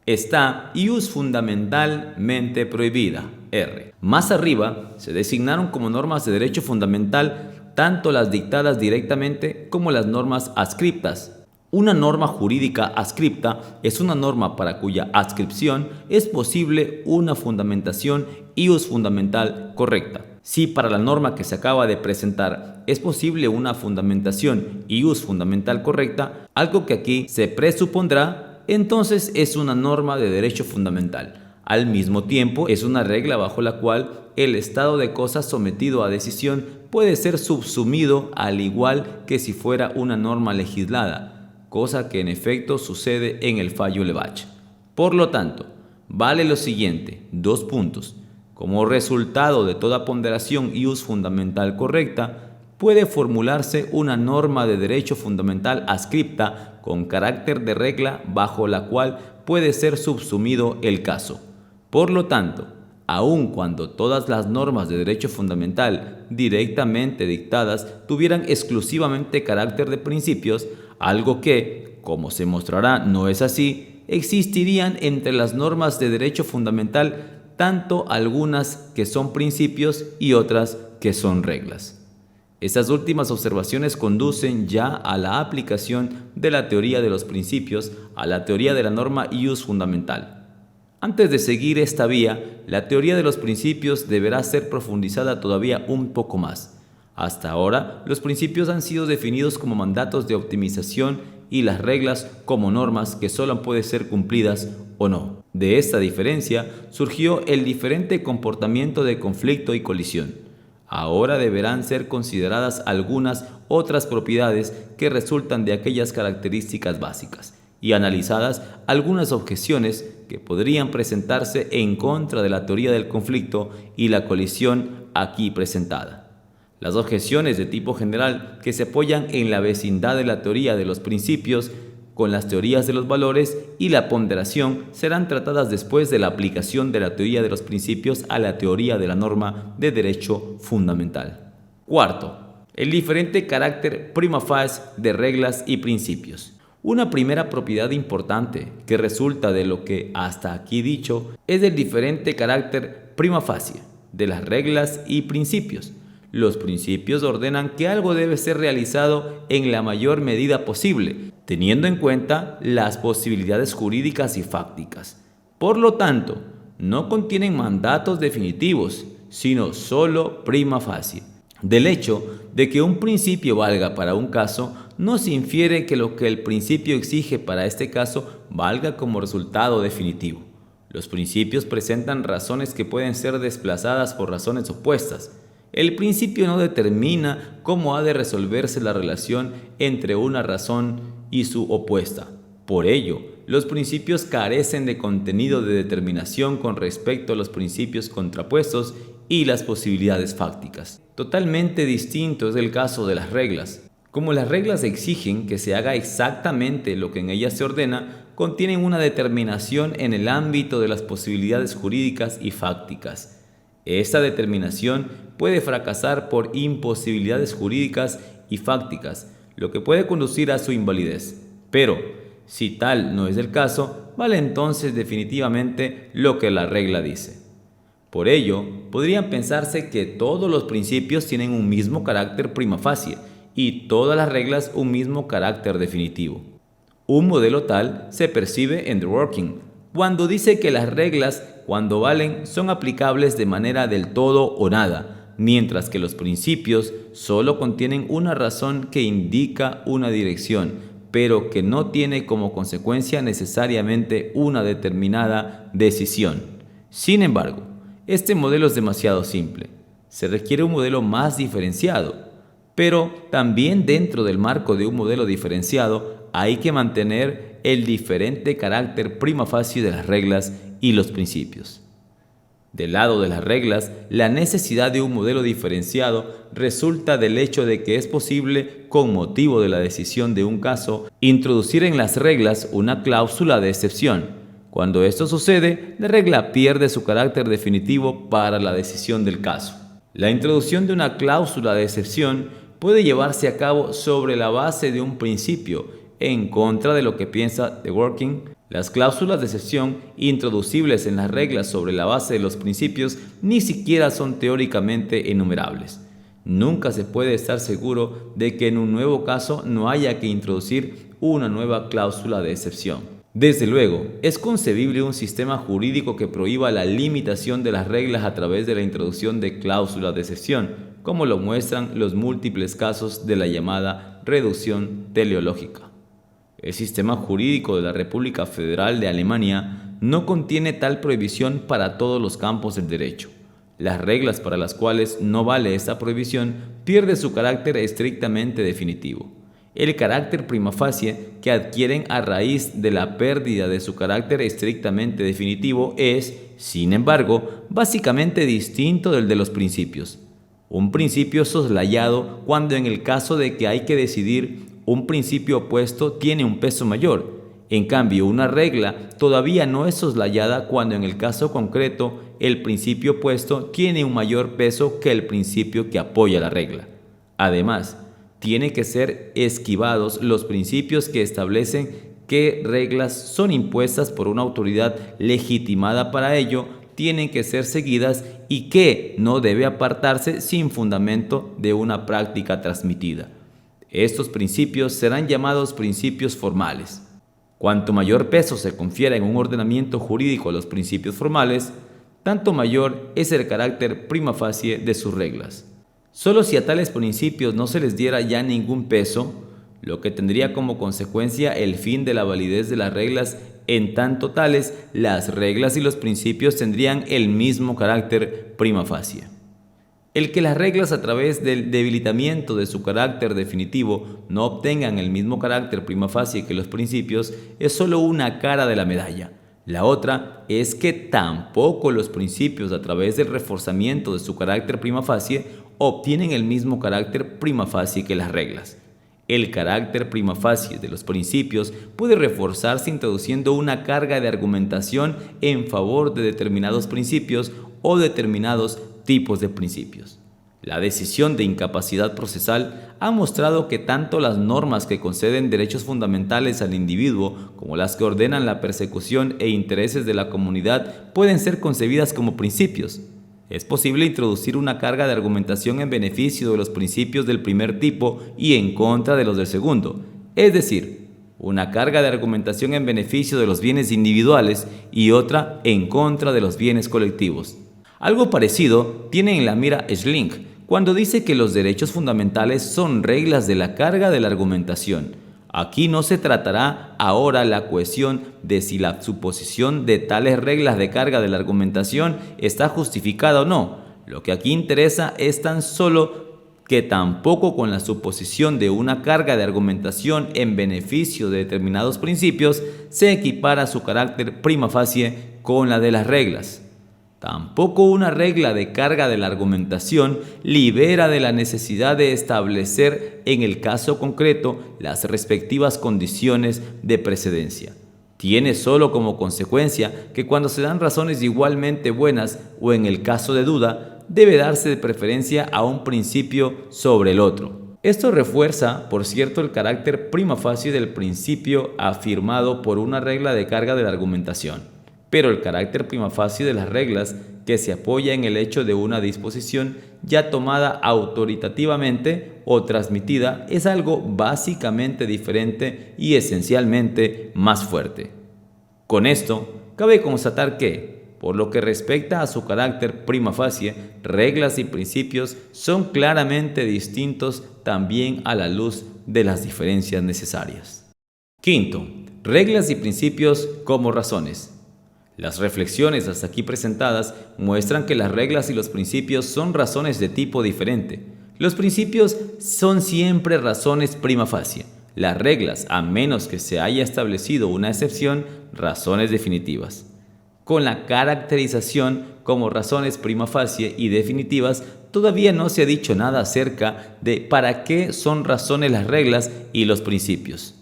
Está ius fundamentalmente prohibida, R. Más arriba se designaron como normas de derecho fundamental tanto las dictadas directamente como las normas adscriptas. Una norma jurídica adscripta es una norma para cuya adscripción es posible una fundamentación ius fundamental correcta. Si para la norma que se acaba de presentar es posible una fundamentación ius fundamental correcta, algo que aquí se presupondrá, entonces es una norma de derecho fundamental. Al mismo tiempo, es una regla bajo la cual el estado de cosas sometido a decisión puede ser subsumido al igual que si fuera una norma legislada, cosa que en efecto sucede en el fallo Levach. Por lo tanto, vale lo siguiente: 2 puntos. Como resultado de toda ponderación ius fundamental correcta, puede formularse una norma de derecho fundamental adscripta con carácter de regla bajo la cual puede ser subsumido el caso. Por lo tanto, aun cuando todas las normas de derecho fundamental directamente dictadas tuvieran exclusivamente carácter de principios, algo que, como se mostrará, no es así, existirían entre las normas de derecho fundamental tanto algunas que son principios y otras que son reglas. Estas últimas observaciones conducen ya a la aplicación de la teoría de los principios a la teoría de la norma ius fundamental. Antes de seguir esta vía, la teoría de los principios deberá ser profundizada todavía un poco más. Hasta ahora, los principios han sido definidos como mandatos de optimización y las reglas como normas que solo pueden ser cumplidas o no. De esta diferencia surgió el diferente comportamiento de conflicto y colisión. Ahora deberán ser consideradas algunas otras propiedades que resultan de aquellas características básicas y analizadas algunas objeciones que podrían presentarse en contra de la teoría del conflicto y la colisión aquí presentada. Las objeciones de tipo general que se apoyan en la vecindad de la teoría de los principios con las teorías de los valores y la ponderación serán tratadas después de la aplicación de la teoría de los principios a la teoría de la norma de derecho fundamental. Cuarto, el diferente carácter prima facie de reglas y principios. Una primera propiedad importante que resulta de lo que hasta aquí dicho es el diferente carácter prima facie de las reglas y principios. Los principios ordenan que algo debe ser realizado en la mayor medida posible, teniendo en cuenta las posibilidades jurídicas y fácticas. Por lo tanto, no contienen mandatos definitivos, sino solo prima facie. Del hecho de que un principio valga para un caso, no se infiere que lo que el principio exige para este caso valga como resultado definitivo. Los principios presentan razones que pueden ser desplazadas por razones opuestas. El principio no determina cómo ha de resolverse la relación entre una razón y su opuesta. Por ello, los principios carecen de contenido de determinación con respecto a los principios contrapuestos y las posibilidades fácticas. Totalmente distinto es el caso de las reglas. Como las reglas exigen que se haga exactamente lo que en ellas se ordena, contienen una determinación en el ámbito de las posibilidades jurídicas y fácticas. Esta determinación puede fracasar por imposibilidades jurídicas y fácticas, lo que puede conducir a su invalidez. Pero, si tal no es el caso, vale entonces definitivamente lo que la regla dice. Por ello, podrían pensarse que todos los principios tienen un mismo carácter prima facie y todas las reglas un mismo carácter definitivo. Un modelo tal se percibe en Dworkin, cuando dice que las reglas, cuando valen, son aplicables de manera del todo o nada, mientras que los principios solo contienen una razón que indica una dirección, pero que no tiene como consecuencia necesariamente una determinada decisión. Sin embargo, este modelo es demasiado simple. Se requiere un modelo más diferenciado, pero también dentro del marco de un modelo diferenciado hay que mantener el diferente carácter prima facie de las reglas y los principios. Del lado de las reglas, la necesidad de un modelo diferenciado resulta del hecho de que es posible, con motivo de la decisión de un caso, introducir en las reglas una cláusula de excepción. Cuando esto sucede, la regla pierde su carácter definitivo para la decisión del caso. La introducción de una cláusula de excepción puede llevarse a cabo sobre la base de un principio, en contra de lo que piensa Dworkin. Las cláusulas de excepción introducibles en las reglas sobre la base de los principios ni siquiera son teóricamente enumerables. Nunca se puede estar seguro de que en un nuevo caso no haya que introducir una nueva cláusula de excepción. Desde luego, es concebible un sistema jurídico que prohíba la limitación de las reglas a través de la introducción de cláusulas de excepción, como lo muestran los múltiples casos de la llamada reducción teleológica. El sistema jurídico de la República Federal de Alemania no contiene tal prohibición para todos los campos del derecho. Las reglas para las cuales no vale esta prohibición pierden su carácter estrictamente definitivo. El carácter prima facie que adquieren a raíz de la pérdida de su carácter estrictamente definitivo es, sin embargo, básicamente distinto del de los principios. Un principio soslayado cuando en el caso de que hay que decidir un principio opuesto tiene un peso mayor. En cambio, una regla todavía no es soslayada cuando en el caso concreto el principio opuesto tiene un mayor peso que el principio que apoya la regla. Además, tienen que ser esquivados los principios que establecen qué reglas son impuestas por una autoridad legitimada para ello, tienen que ser seguidas y que no debe apartarse sin fundamento de una práctica transmitida. Estos principios serán llamados principios formales. Cuanto mayor peso se confiera en un ordenamiento jurídico a los principios formales, tanto mayor es el carácter prima facie de sus reglas. Solo si a tales principios no se les diera ya ningún peso, lo que tendría como consecuencia el fin de la validez de las reglas, en tanto tales, las reglas y los principios tendrían el mismo carácter prima facie. El que las reglas a través del debilitamiento de su carácter definitivo no obtengan el mismo carácter prima facie que los principios es solo una cara de la medalla. La otra es que tampoco los principios a través del reforzamiento de su carácter prima facie obtienen el mismo carácter prima facie que las reglas. El carácter prima facie de los principios puede reforzarse introduciendo una carga de argumentación en favor de determinados principios o determinados tipos de principios. La decisión de incapacidad procesal ha mostrado que tanto las normas que conceden derechos fundamentales al individuo como las que ordenan la persecución e intereses de la comunidad pueden ser concebidas como principios. Es posible introducir una carga de argumentación en beneficio de los principios del primer tipo y en contra de los del segundo, es decir, una carga de argumentación en beneficio de los bienes individuales y otra en contra de los bienes colectivos. Algo parecido tiene en la mira Schlink cuando dice que los derechos fundamentales son reglas de la carga de la argumentación. Aquí no se tratará ahora la cuestión de si la suposición de tales reglas de carga de la argumentación está justificada o no. Lo que aquí interesa es tan solo que tampoco con la suposición de una carga de argumentación en beneficio de determinados principios se equipara su carácter prima facie con la de las reglas. Tampoco una regla de carga de la argumentación libera de la necesidad de establecer en el caso concreto las respectivas condiciones de precedencia. Tiene solo como consecuencia que cuando se dan razones igualmente buenas o en el caso de duda, debe darse de preferencia a un principio sobre el otro. Esto refuerza, por cierto, el carácter prima facie del principio afirmado por una regla de carga de la argumentación. Pero el carácter prima facie de las reglas que se apoya en el hecho de una disposición ya tomada autoritativamente o transmitida es algo básicamente diferente y esencialmente más fuerte. Con esto, cabe constatar que, por lo que respecta a su carácter prima facie, reglas y principios son claramente distintos también a la luz de las diferencias necesarias. Quinto, reglas y principios como razones. Las reflexiones hasta aquí presentadas muestran que las reglas y los principios son razones de tipo diferente. Los principios son siempre razones prima facie. Las reglas, a menos que se haya establecido una excepción, razones definitivas. Con la caracterización como razones prima facie y definitivas, todavía no se ha dicho nada acerca de para qué son razones las reglas y los principios.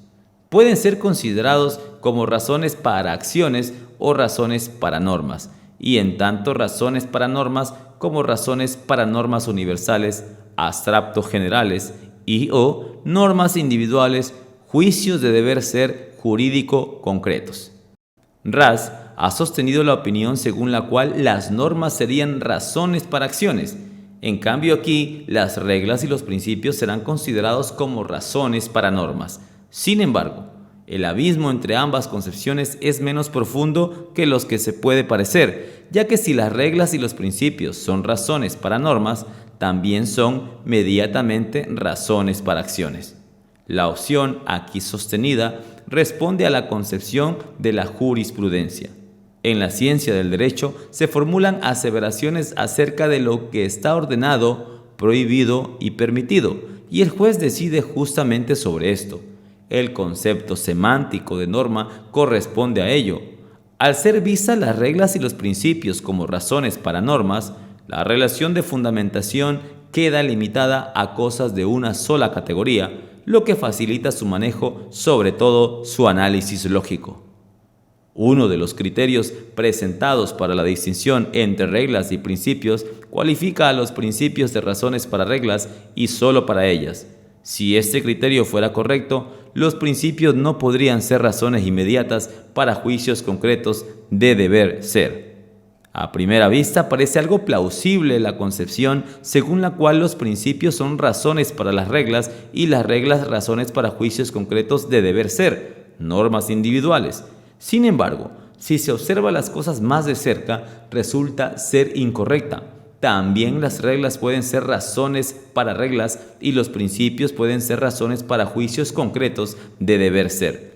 Pueden ser considerados como razones para acciones o razones para normas, y en tanto razones para normas como razones para normas universales, abstractos generales y o normas individuales, juicios de deber ser jurídico concretos. Raz ha sostenido la opinión según la cual las normas serían razones para acciones. En cambio aquí, las reglas y los principios serán considerados como razones para normas. Sin embargo, el abismo entre ambas concepciones es menos profundo que los que se puede parecer, ya que si las reglas y los principios son razones para normas, también son mediatamente razones para acciones. La opción aquí sostenida responde a la concepción de la jurisprudencia. En la ciencia del derecho se formulan aseveraciones acerca de lo que está ordenado, prohibido y permitido, y el juez decide justamente sobre esto. El concepto semántico de norma corresponde a ello. Al ser vistas las reglas y los principios como razones para normas, la relación de fundamentación queda limitada a cosas de una sola categoría, lo que facilita su manejo, sobre todo su análisis lógico. Uno de los criterios presentados para la distinción entre reglas y principios cualifica a los principios de razones para reglas y solo para ellas. Si este criterio fuera correcto, los principios no podrían ser razones inmediatas para juicios concretos de deber ser. A primera vista parece algo plausible la concepción según la cual los principios son razones para las reglas y las reglas razones para juicios concretos de deber ser, normas individuales. Sin embargo, si se observa las cosas más de cerca, resulta ser incorrecta. También las reglas pueden ser razones para reglas y los principios pueden ser razones para juicios concretos de deber ser.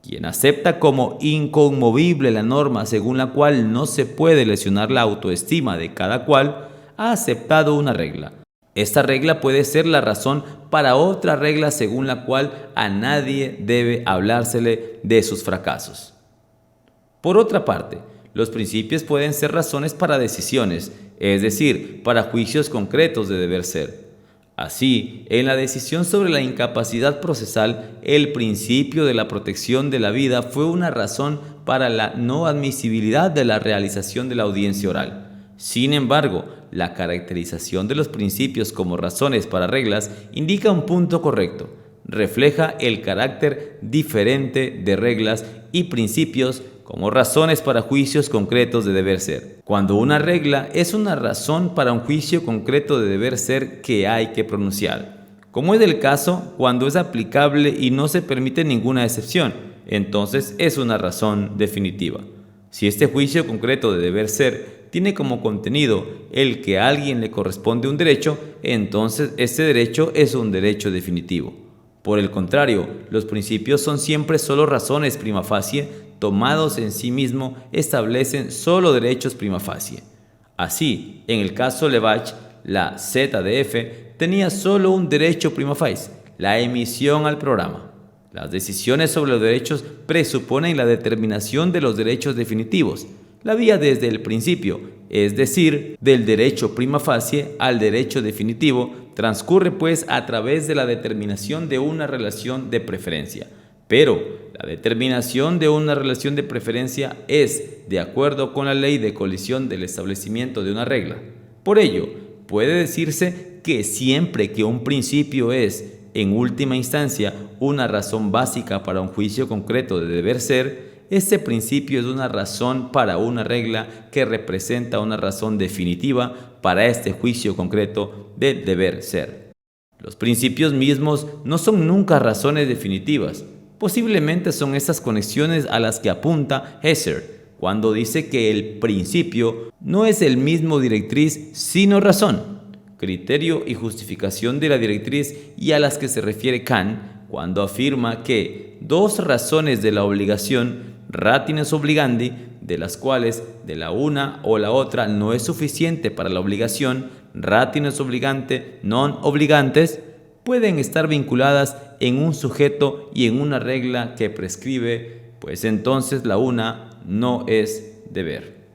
Quien acepta como inconmovible la norma según la cual no se puede lesionar la autoestima de cada cual, ha aceptado una regla. Esta regla puede ser la razón para otra regla según la cual a nadie debe hablársele de sus fracasos. Por otra parte, los principios pueden ser razones para decisiones, es decir, para juicios concretos de deber ser. Así, en la decisión sobre la incapacidad procesal, el principio de la protección de la vida fue una razón para la no admisibilidad de la realización de la audiencia oral. Sin embargo, la caracterización de los principios como razones para reglas indica un punto correcto. Refleja el carácter diferente de reglas y principios como razones para juicios concretos de deber ser. Cuando una regla es una razón para un juicio concreto de deber ser que hay que pronunciar, como es el caso cuando es aplicable y no se permite ninguna excepción, entonces es una razón definitiva. Si este juicio concreto de deber ser tiene como contenido el que a alguien le corresponde un derecho, entonces este derecho es un derecho definitivo. Por el contrario, los principios son siempre solo razones prima facie, tomados en sí mismo establecen solo derechos prima facie. Así, en el caso Levach, la ZDF tenía solo un derecho prima facie, la emisión al programa. Las decisiones sobre los derechos presuponen la determinación de los derechos definitivos. La vía desde el principio, es decir, del derecho prima facie al derecho definitivo, transcurre pues a través de la determinación de una relación de preferencia. Pero la determinación de una relación de preferencia es de acuerdo con la ley de colisión del establecimiento de una regla. Por ello, puede decirse que siempre que un principio es, en última instancia, una razón básica para un juicio concreto de deber ser, este principio es una razón para una regla que representa una razón definitiva para este juicio concreto de deber ser. Los principios mismos no son nunca razones definitivas. Posiblemente son estas conexiones a las que apunta Hesser cuando dice que el principio no es el mismo directriz sino razón, criterio y justificación de la directriz, y a las que se refiere Kant cuando afirma que dos razones de la obligación, ratioes obligandi, de las cuales de la una o la otra no es suficiente para la obligación, ratioes obligante non obligantes, pueden estar vinculadas en un sujeto y en una regla que prescribe, pues entonces la una no es deber.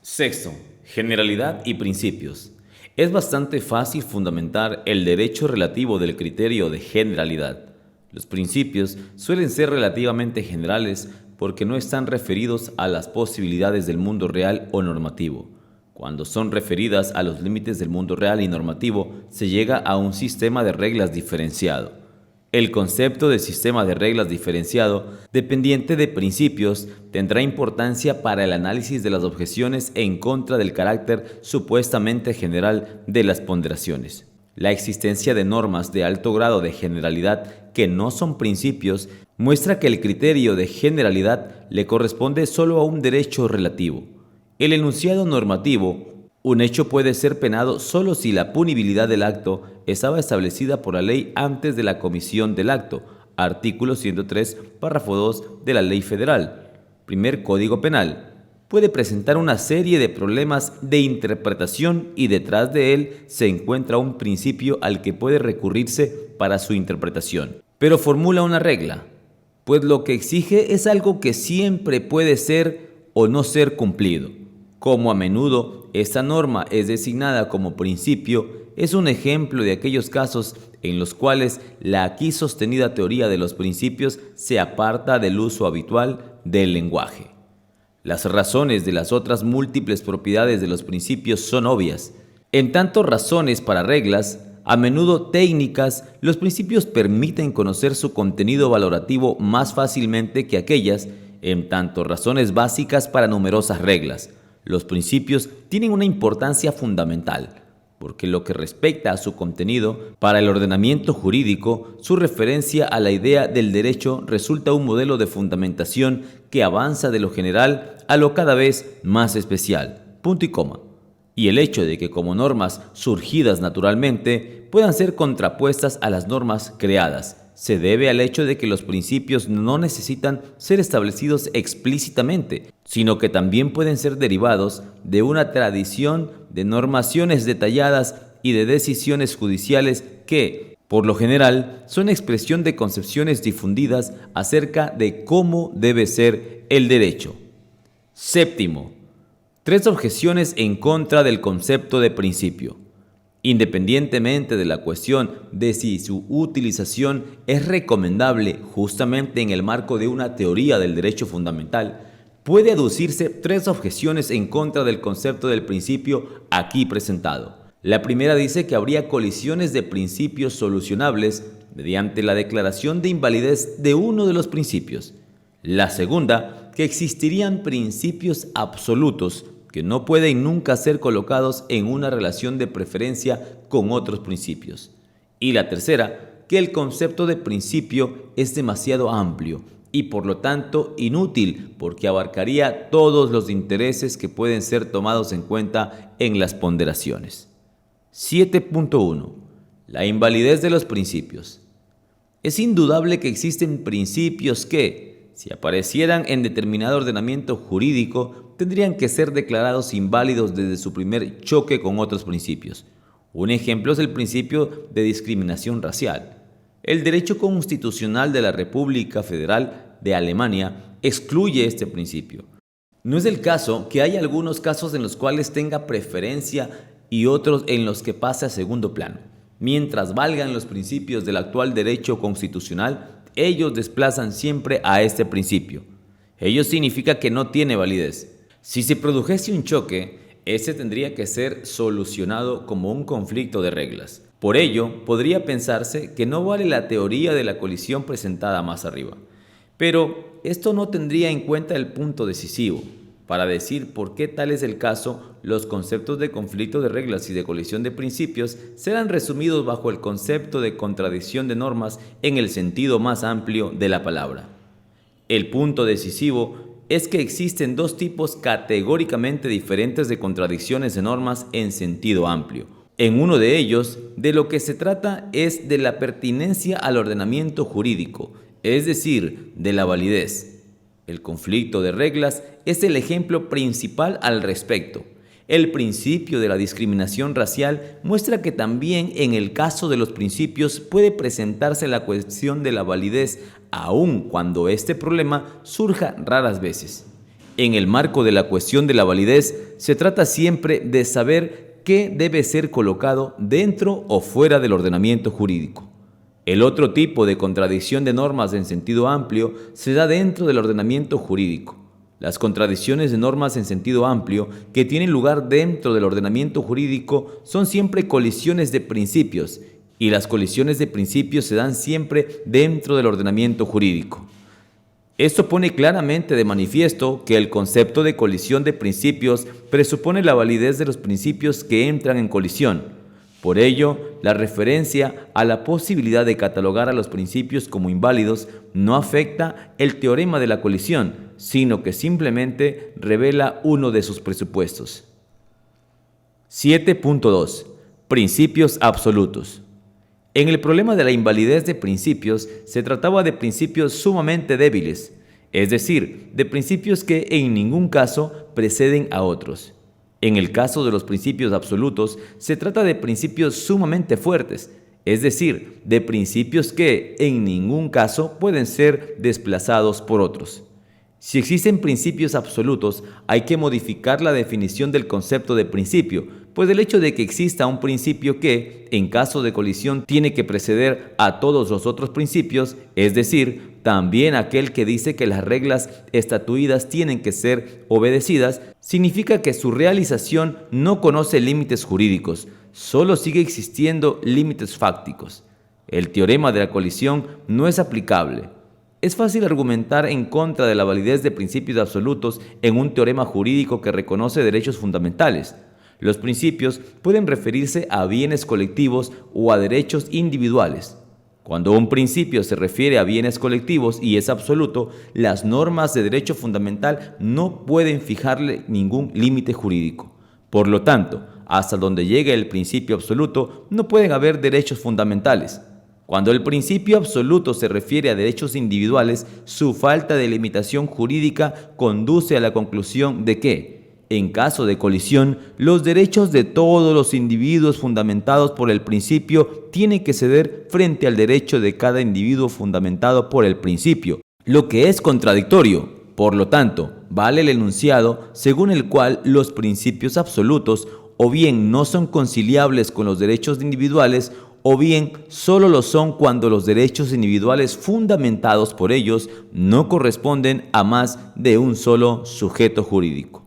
Sexto, generalidad y principios. Es bastante fácil fundamentar el derecho relativo del criterio de generalidad. Los principios suelen ser relativamente generales porque no están referidos a las posibilidades del mundo real o normativo. Cuando son referidas a los límites del mundo real y normativo, se llega a un sistema de reglas diferenciado. El concepto de sistema de reglas diferenciado, dependiente de principios, tendrá importancia para el análisis de las objeciones en contra del carácter supuestamente general de las ponderaciones. La existencia de normas de alto grado de generalidad que no son principios muestra que el criterio de generalidad le corresponde solo a un derecho relativo. El enunciado normativo: un hecho puede ser penado solo si la punibilidad del acto estaba establecida por la ley antes de la comisión del acto. Artículo 103, párrafo 2 de la Ley Federal. Primer Código Penal. Puede presentar una serie de problemas de interpretación y detrás de él se encuentra un principio al que puede recurrirse para su interpretación. Pero formula una regla, pues lo que exige es algo que siempre puede ser o no ser cumplido. Como a menudo esta norma es designada como principio, es un ejemplo de aquellos casos en los cuales la aquí sostenida teoría de los principios se aparta del uso habitual del lenguaje. Las razones de las otras múltiples propiedades de los principios son obvias. En tanto razones para reglas, a menudo técnicas, los principios permiten conocer su contenido valorativo más fácilmente que aquellas, en tanto razones básicas para numerosas reglas. Los principios tienen una importancia fundamental, porque lo que respecta a su contenido, para el ordenamiento jurídico, su referencia a la idea del derecho resulta un modelo de fundamentación que avanza de lo general a lo cada vez más especial. Punto y coma. Y el hecho de que como normas surgidas naturalmente puedan ser contrapuestas a las normas creadas, se debe al hecho de que los principios no necesitan ser establecidos explícitamente, sino que también pueden ser derivados de una tradición de normaciones detalladas y de decisiones judiciales que, por lo general, son expresión de concepciones difundidas acerca de cómo debe ser el derecho. Séptimo, 3 objeciones en contra del concepto de principio. Independientemente de la cuestión de si su utilización es recomendable justamente en el marco de una teoría del derecho fundamental, puede aducirse 3 objeciones en contra del concepto del principio aquí presentado. La primera dice que habría colisiones de principios solucionables mediante la declaración de invalidez de uno de los principios. La segunda, que existirían principios absolutos que no pueden nunca ser colocados en una relación de preferencia con otros principios. Y la tercera, que el concepto de principio es demasiado amplio y por lo tanto inútil porque abarcaría todos los intereses que pueden ser tomados en cuenta en las ponderaciones. 7.1. La invalidez de los principios. Es indudable que existen principios que, si aparecieran en determinado ordenamiento jurídico, tendrían que ser declarados inválidos desde su primer choque con otros principios. Un ejemplo es el principio de discriminación racial. El derecho constitucional de la República Federal de Alemania excluye este principio. No es el caso que hay algunos casos en los cuales tenga preferencia y otros en los que pase a segundo plano. Mientras valgan los principios del actual derecho constitucional, ellos desplazan siempre a este principio. Ello significa que no tiene validez. Si se produjese un choque, ese tendría que ser solucionado como un conflicto de reglas. Por ello, podría pensarse que no vale la teoría de la colisión presentada más arriba. Pero esto no tendría en cuenta el punto decisivo. Para decir por qué tal es el caso, los conceptos de conflicto de reglas y de colisión de principios serán resumidos bajo el concepto de contradicción de normas en el sentido más amplio de la palabra. El punto decisivo es que existen 2 tipos categóricamente diferentes de contradicciones de normas en sentido amplio. En uno de ellos, de lo que se trata es de la pertinencia al ordenamiento jurídico, es decir, de la validez. El conflicto de reglas es el ejemplo principal al respecto. El principio de la discriminación racial muestra que también en el caso de los principios puede presentarse la cuestión de la validez, aun cuando este problema surja raras veces. En el marco de la cuestión de la validez, se trata siempre de saber qué debe ser colocado dentro o fuera del ordenamiento jurídico. El otro tipo de contradicción de normas en sentido amplio se da dentro del ordenamiento jurídico. Las contradicciones de normas en sentido amplio que tienen lugar dentro del ordenamiento jurídico son siempre colisiones de principios, y las colisiones de principios se dan siempre dentro del ordenamiento jurídico. Esto pone claramente de manifiesto que el concepto de colisión de principios presupone la validez de los principios que entran en colisión. Por ello, la referencia a la posibilidad de catalogar a los principios como inválidos no afecta el teorema de la colisión, sino que simplemente revela uno de sus presupuestos. 7.2. Principios absolutos. En el problema de la invalidez de principios, se trataba de principios sumamente débiles, es decir, de principios que en ningún caso preceden a otros. En el caso de los principios absolutos, se trata de principios sumamente fuertes, es decir, de principios que en ningún caso pueden ser desplazados por otros. Si existen principios absolutos, hay que modificar la definición del concepto de principio, pues el hecho de que exista un principio que, en caso de colisión, tiene que preceder a todos los otros principios, es decir, también aquel que dice que las reglas estatuidas tienen que ser obedecidas, significa que su realización no conoce límites jurídicos, solo sigue existiendo límites fácticos. El teorema de la colisión no es aplicable. Es fácil argumentar en contra de la validez de principios absolutos en un teorema jurídico que reconoce derechos fundamentales. Los principios pueden referirse a bienes colectivos o a derechos individuales. Cuando un principio se refiere a bienes colectivos y es absoluto, las normas de derecho fundamental no pueden fijarle ningún límite jurídico. Por lo tanto, hasta donde llegue el principio absoluto, no pueden haber derechos fundamentales. Cuando el principio absoluto se refiere a derechos individuales, su falta de limitación jurídica conduce a la conclusión de que, en caso de colisión, los derechos de todos los individuos fundamentados por el principio tienen que ceder frente al derecho de cada individuo fundamentado por el principio, lo que es contradictorio. Por lo tanto, vale el enunciado según el cual los principios absolutos o bien no son conciliables con los derechos individuales o bien solo lo son cuando los derechos individuales fundamentados por ellos no corresponden a más de un solo sujeto jurídico.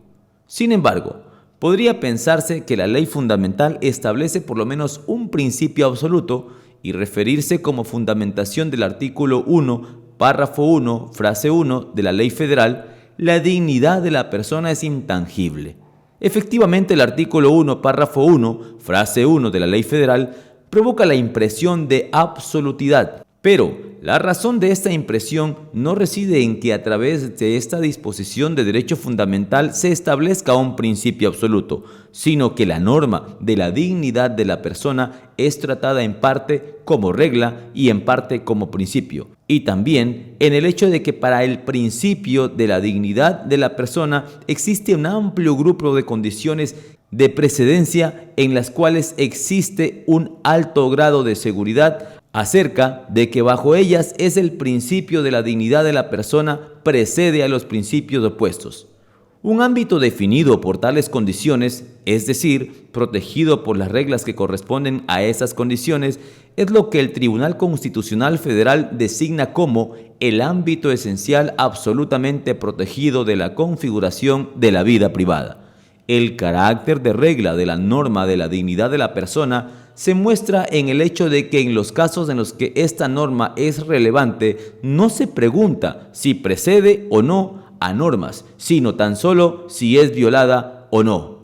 Sin embargo, podría pensarse que la ley fundamental establece por lo menos un principio absoluto y referirse como fundamentación del artículo 1, párrafo 1, frase 1 de la ley federal, la dignidad de la persona es intangible. Efectivamente, el artículo 1, párrafo 1, frase 1 de la ley federal provoca la impresión de absolutidad, pero la razón de esta impresión no reside en que a través de esta disposición de derecho fundamental se establezca un principio absoluto, sino que la norma de la dignidad de la persona es tratada en parte como regla y en parte como principio, y también en el hecho de que para el principio de la dignidad de la persona existe un amplio grupo de condiciones de precedencia en las cuales existe un alto grado de seguridad acerca de que bajo ellas es el principio de la dignidad de la persona precede a los principios opuestos. Un ámbito definido por tales condiciones, es decir, protegido por las reglas que corresponden a esas condiciones, es lo que el Tribunal Constitucional Federal designa como el ámbito esencial absolutamente protegido de la configuración de la vida privada. El carácter de regla de la norma de la dignidad de la persona se muestra en el hecho de que en los casos en los que esta norma es relevante, no se pregunta si precede o no a normas, sino tan solo si es violada o no.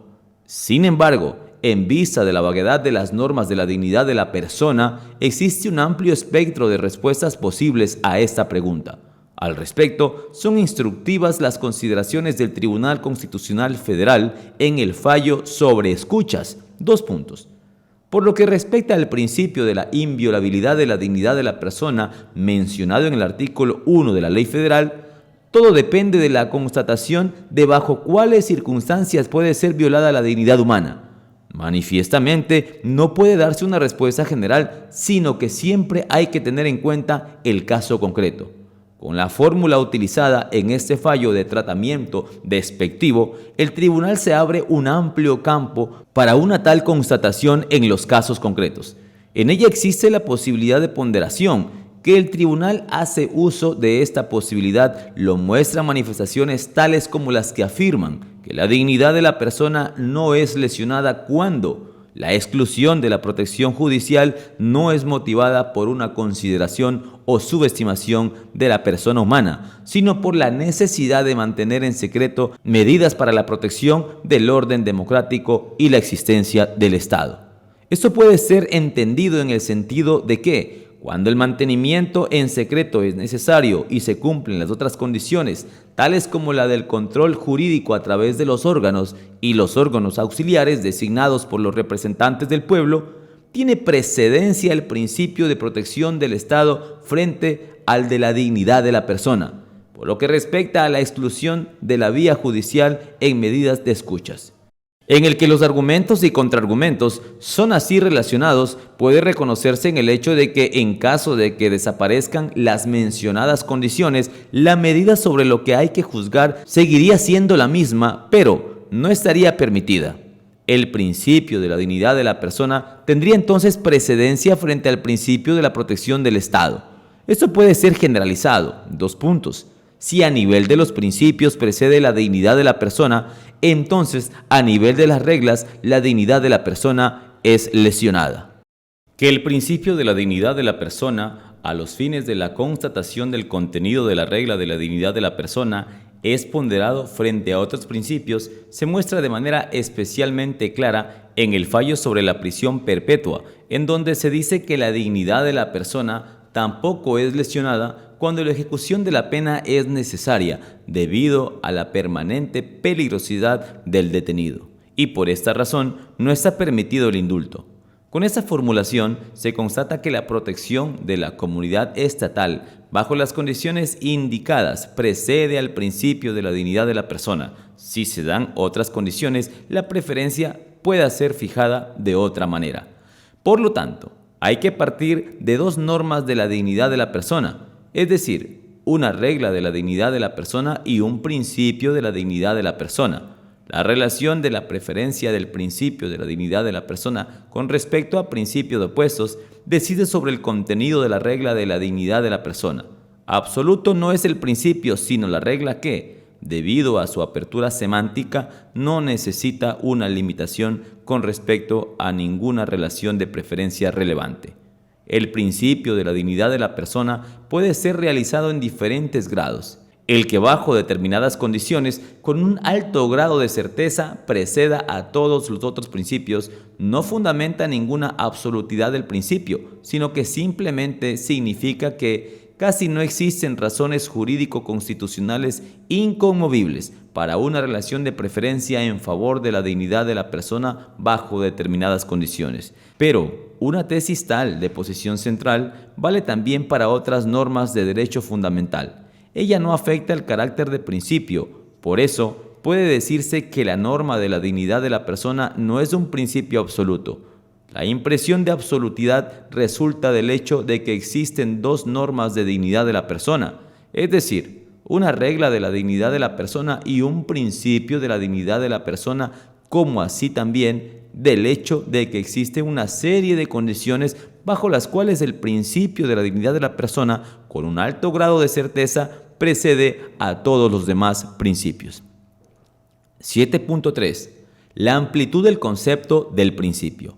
Sin embargo, en vista de la vaguedad de las normas de la dignidad de la persona, existe un amplio espectro de respuestas posibles a esta pregunta. Al respecto, son instructivas las consideraciones del Tribunal Constitucional Federal en el fallo sobre escuchas. 2 puntos. Por lo que respecta al principio de la inviolabilidad de la dignidad de la persona mencionado en el artículo 1 de la Ley Federal, todo depende de la constatación de bajo cuáles circunstancias puede ser violada la dignidad humana. Manifiestamente, no puede darse una respuesta general, sino que siempre hay que tener en cuenta el caso concreto. Con la fórmula utilizada en este fallo de tratamiento despectivo, el tribunal se abre un amplio campo para una tal constatación en los casos concretos. En ella existe la posibilidad de ponderación. Que el tribunal hace uso de esta posibilidad lo muestran manifestaciones tales como las que afirman que la dignidad de la persona no es lesionada cuando la exclusión de la protección judicial no es motivada por una consideración o subestimación de la persona humana, sino por la necesidad de mantener en secreto medidas para la protección del orden democrático y la existencia del Estado. Esto puede ser entendido en el sentido de que, cuando el mantenimiento en secreto es necesario y se cumplen las otras condiciones, tales como la del control jurídico a través de los órganos y los órganos auxiliares designados por los representantes del pueblo, tiene precedencia el principio de protección del Estado frente al de la dignidad de la persona, por lo que respecta a la exclusión de la vía judicial en medidas de escuchas. En el que los argumentos y contraargumentos son así relacionados, puede reconocerse en el hecho de que en caso de que desaparezcan las mencionadas condiciones, la medida sobre lo que hay que juzgar seguiría siendo la misma, pero no estaría permitida. El principio de la dignidad de la persona tendría entonces precedencia frente al principio de la protección del Estado. Esto puede ser generalizado. 2 puntos. Si a nivel de los principios precede la dignidad de la persona, entonces a nivel de las reglas la dignidad de la persona es lesionada. Que el principio de la dignidad de la persona, a los fines de la constatación del contenido de la regla de la dignidad de la persona, es ponderado frente a otros principios, se muestra de manera especialmente clara en el fallo sobre la prisión perpetua, en donde se dice que la dignidad de la persona tampoco es lesionada cuando la ejecución de la pena es necesaria debido a la permanente peligrosidad del detenido, y por esta razón no está permitido el indulto. Con esta formulación se constata que la protección de la comunidad estatal bajo las condiciones indicadas precede al principio de la dignidad de la persona. Si se dan otras condiciones, la preferencia puede ser fijada de otra manera. Por lo tanto, hay que partir de 2 normas de la dignidad de la persona, es decir, una regla de la dignidad de la persona y un principio de la dignidad de la persona. La relación de la preferencia del principio de la dignidad de la persona con respecto a principios opuestos decide sobre el contenido de la regla de la dignidad de la persona. Absoluto no es el principio, sino la regla que, debido a su apertura semántica, no necesita una limitación con respecto a ninguna relación de preferencia relevante. El principio de la dignidad de la persona puede ser realizado en diferentes grados. El que bajo determinadas condiciones, con un alto grado de certeza, preceda a todos los otros principios, no fundamenta ninguna absolutidad del principio, sino que simplemente significa que casi no existen razones jurídico-constitucionales inconmovibles para una relación de preferencia en favor de la dignidad de la persona bajo determinadas condiciones. Pero una tesis tal de posición central vale también para otras normas de derecho fundamental. Ella no afecta el carácter de principio, por eso puede decirse que la norma de la dignidad de la persona no es un principio absoluto. La impresión de absolutidad resulta del hecho de que existen 2 normas de dignidad de la persona, es decir, una regla de la dignidad de la persona y un principio de la dignidad de la persona, como así también del hecho de que existe una serie de condiciones bajo las cuales el principio de la dignidad de la persona, con un alto grado de certeza, precede a todos los demás principios. 7.3. La amplitud del concepto del principio.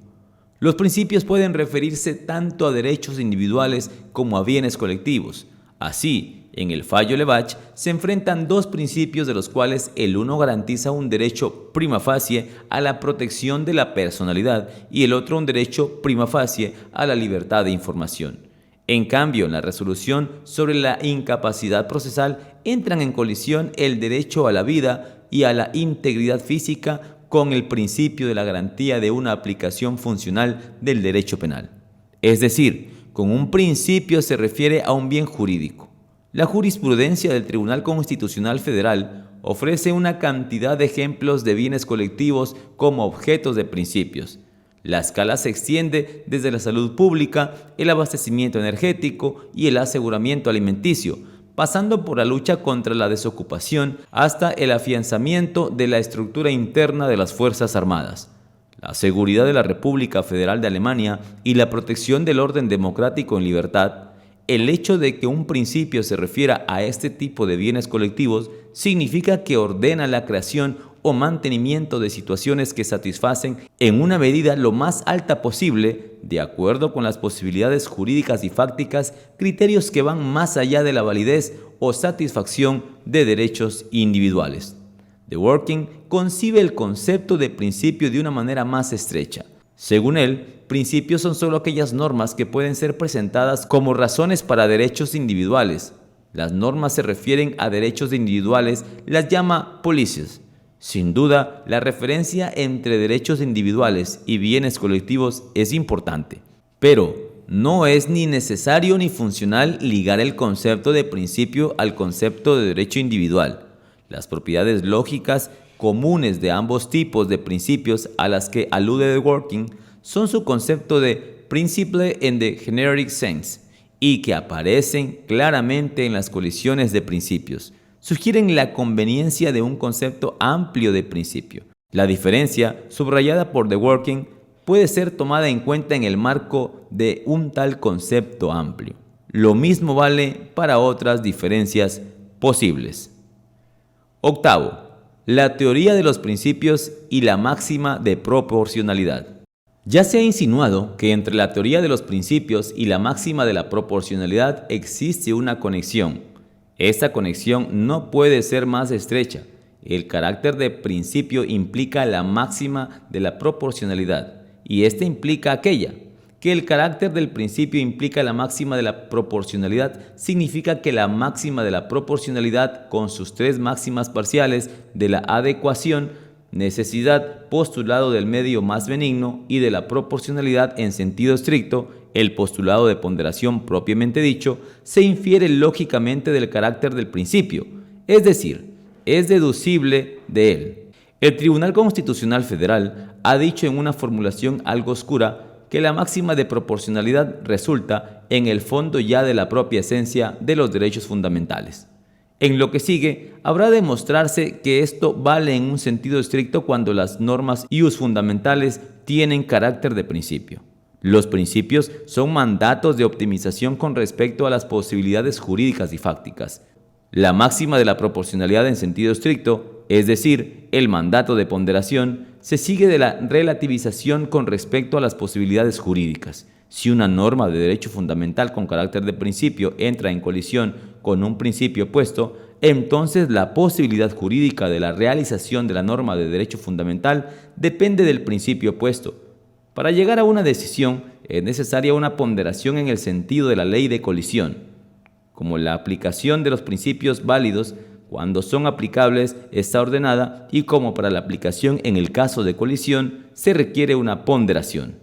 Los principios pueden referirse tanto a derechos individuales como a bienes colectivos. Así, en el fallo Levach se enfrentan 2 principios de los cuales el uno garantiza un derecho prima facie a la protección de la personalidad y el otro un derecho prima facie a la libertad de información. En cambio, en la resolución sobre la incapacidad procesal entran en colisión el derecho a la vida y a la integridad física con el principio de la garantía de una aplicación funcional del derecho penal. Es decir, con un principio se refiere a un bien jurídico. La jurisprudencia del Tribunal Constitucional Federal ofrece una cantidad de ejemplos de bienes colectivos como objetos de principios. La escala se extiende desde la salud pública, el abastecimiento energético y el aseguramiento alimenticio, pasando por la lucha contra la desocupación hasta el afianzamiento de la estructura interna de las Fuerzas Armadas, la seguridad de la República Federal de Alemania y la protección del orden democrático en libertad. El hecho de que un principio se refiera a este tipo de bienes colectivos significa que ordena la creación o mantenimiento de situaciones que satisfacen en una medida lo más alta posible, de acuerdo con las posibilidades jurídicas y fácticas, criterios que van más allá de la validez o satisfacción de derechos individuales. Dworkin concibe el concepto de principio de una manera más estrecha. Según él, principios son solo aquellas normas que pueden ser presentadas como razones para derechos individuales. Las normas se refieren a derechos individuales, las llama policies. Sin duda, la referencia entre derechos individuales y bienes colectivos es importante, pero no es ni necesario ni funcional ligar el concepto de principio al concepto de derecho individual. Las propiedades lógicas comunes de ambos tipos de principios a las que alude Dworkin son su concepto de principle in the generic sense y que aparecen claramente en las colisiones de principios. Sugieren la conveniencia de un concepto amplio de principio. La diferencia, subrayada por Dworkin, puede ser tomada en cuenta en el marco de un tal concepto amplio. Lo mismo vale para otras diferencias posibles. Octavo, la teoría de los principios y la máxima de proporcionalidad. Ya se ha insinuado que entre la teoría de los principios y la máxima de la proporcionalidad existe una conexión. Esta conexión no puede ser más estrecha. El carácter de principio implica la máxima de la proporcionalidad y esta implica aquella. Que el carácter del principio implica la máxima de la proporcionalidad significa que la máxima de la proporcionalidad con sus tres máximas parciales de la adecuación, necesidad, postulado del medio más benigno y de la proporcionalidad en sentido estricto, el postulado de ponderación propiamente dicho, se infiere lógicamente del carácter del principio, es decir, es deducible de él. El Tribunal Constitucional Federal ha dicho en una formulación algo oscura que la máxima de proporcionalidad resulta en el fondo ya de la propia esencia de los derechos fundamentales. En lo que sigue, habrá de mostrarse que esto vale en un sentido estricto cuando las normas ius fundamentales tienen carácter de principio. Los principios son mandatos de optimización con respecto a las posibilidades jurídicas y fácticas. La máxima de la proporcionalidad en sentido estricto, es decir, el mandato de ponderación, se sigue de la relativización con respecto a las posibilidades jurídicas. Si una norma de derecho fundamental con carácter de principio entra en colisión con un principio opuesto, entonces la posibilidad jurídica de la realización de la norma de derecho fundamental depende del principio opuesto. Para llegar a una decisión es necesaria una ponderación en el sentido de la ley de colisión. Como la aplicación de los principios válidos cuando son aplicables está ordenada y como para la aplicación en el caso de colisión se requiere una ponderación.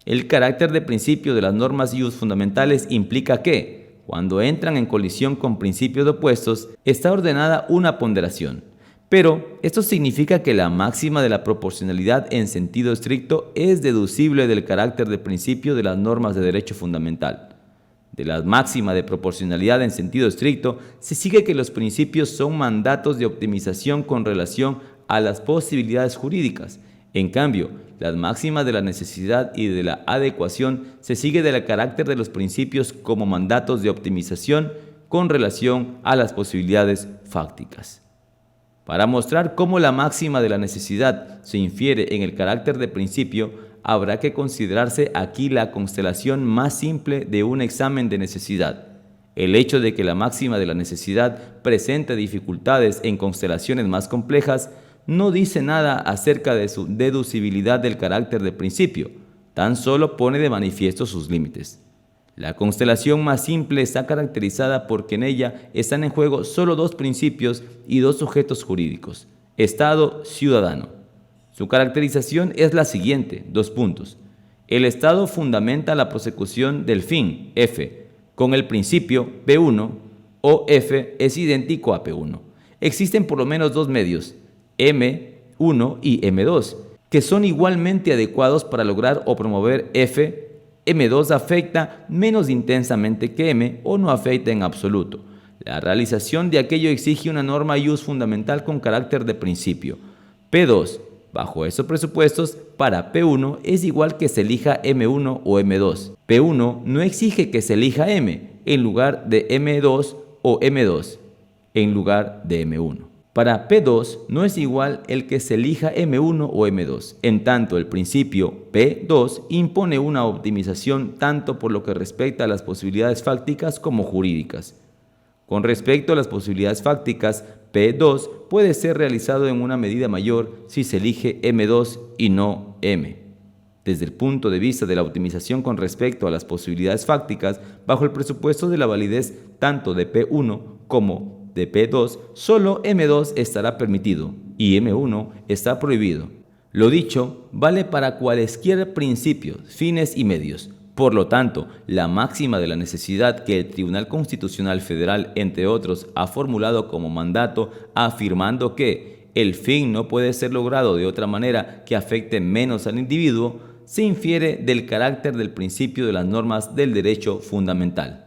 El carácter de principio de las normas ius fundamentales implica que, cuando entran en colisión con principios opuestos, está ordenada una ponderación. Pero esto significa que la máxima de la proporcionalidad en sentido estricto es deducible del carácter de principio de las normas de derecho fundamental. De la máxima de proporcionalidad en sentido estricto se sigue que los principios son mandatos de optimización con relación a las posibilidades jurídicas. En cambio, las máximas de la necesidad y de la adecuación se sigue del carácter de los principios como mandatos de optimización con relación a las posibilidades fácticas. Para mostrar cómo la máxima de la necesidad se infiere en el carácter de principio, habrá que considerarse aquí la constelación más simple de un examen de necesidad. El hecho de que la máxima de la necesidad presente dificultades en constelaciones más complejas no dice nada acerca de su deducibilidad del carácter de principio, tan solo pone de manifiesto sus límites. La constelación más simple está caracterizada porque en ella están en juego solo dos principios y dos sujetos jurídicos. Estado ciudadano. Su caracterización es la siguiente, : el Estado fundamenta la prosecución del fin, F, con el principio P1, o F es idéntico a P1. Existen por lo menos dos medios, M1 y M2, que son igualmente adecuados para lograr o promover F. M2 afecta menos intensamente que M o no afecta en absoluto. La realización de aquello exige una norma ius fundamental con carácter de principio. P2, bajo esos presupuestos, para P1 es igual que se elija M1 o M2. P1 no exige que se elija M en lugar de M2 o M2 en lugar de M1. Para P2 no es igual el que se elija M1 o M2, en tanto el principio P2 impone una optimización tanto por lo que respecta a las posibilidades fácticas como jurídicas. Con respecto a las posibilidades fácticas, P2 puede ser realizado en una medida mayor si se elige M2 y no M. Desde el punto de vista de la optimización con respecto a las posibilidades fácticas, bajo el presupuesto de la validez tanto de P1 como de P2, solo M2 estará permitido y M1 está prohibido. Lo dicho vale para cualesquier principios, fines y medios. Por lo tanto, la máxima de la necesidad que el Tribunal Constitucional Federal, entre otros, ha formulado como mandato, afirmando que el fin no puede ser logrado de otra manera que afecte menos al individuo, se infiere del carácter del principio de las normas del derecho fundamental.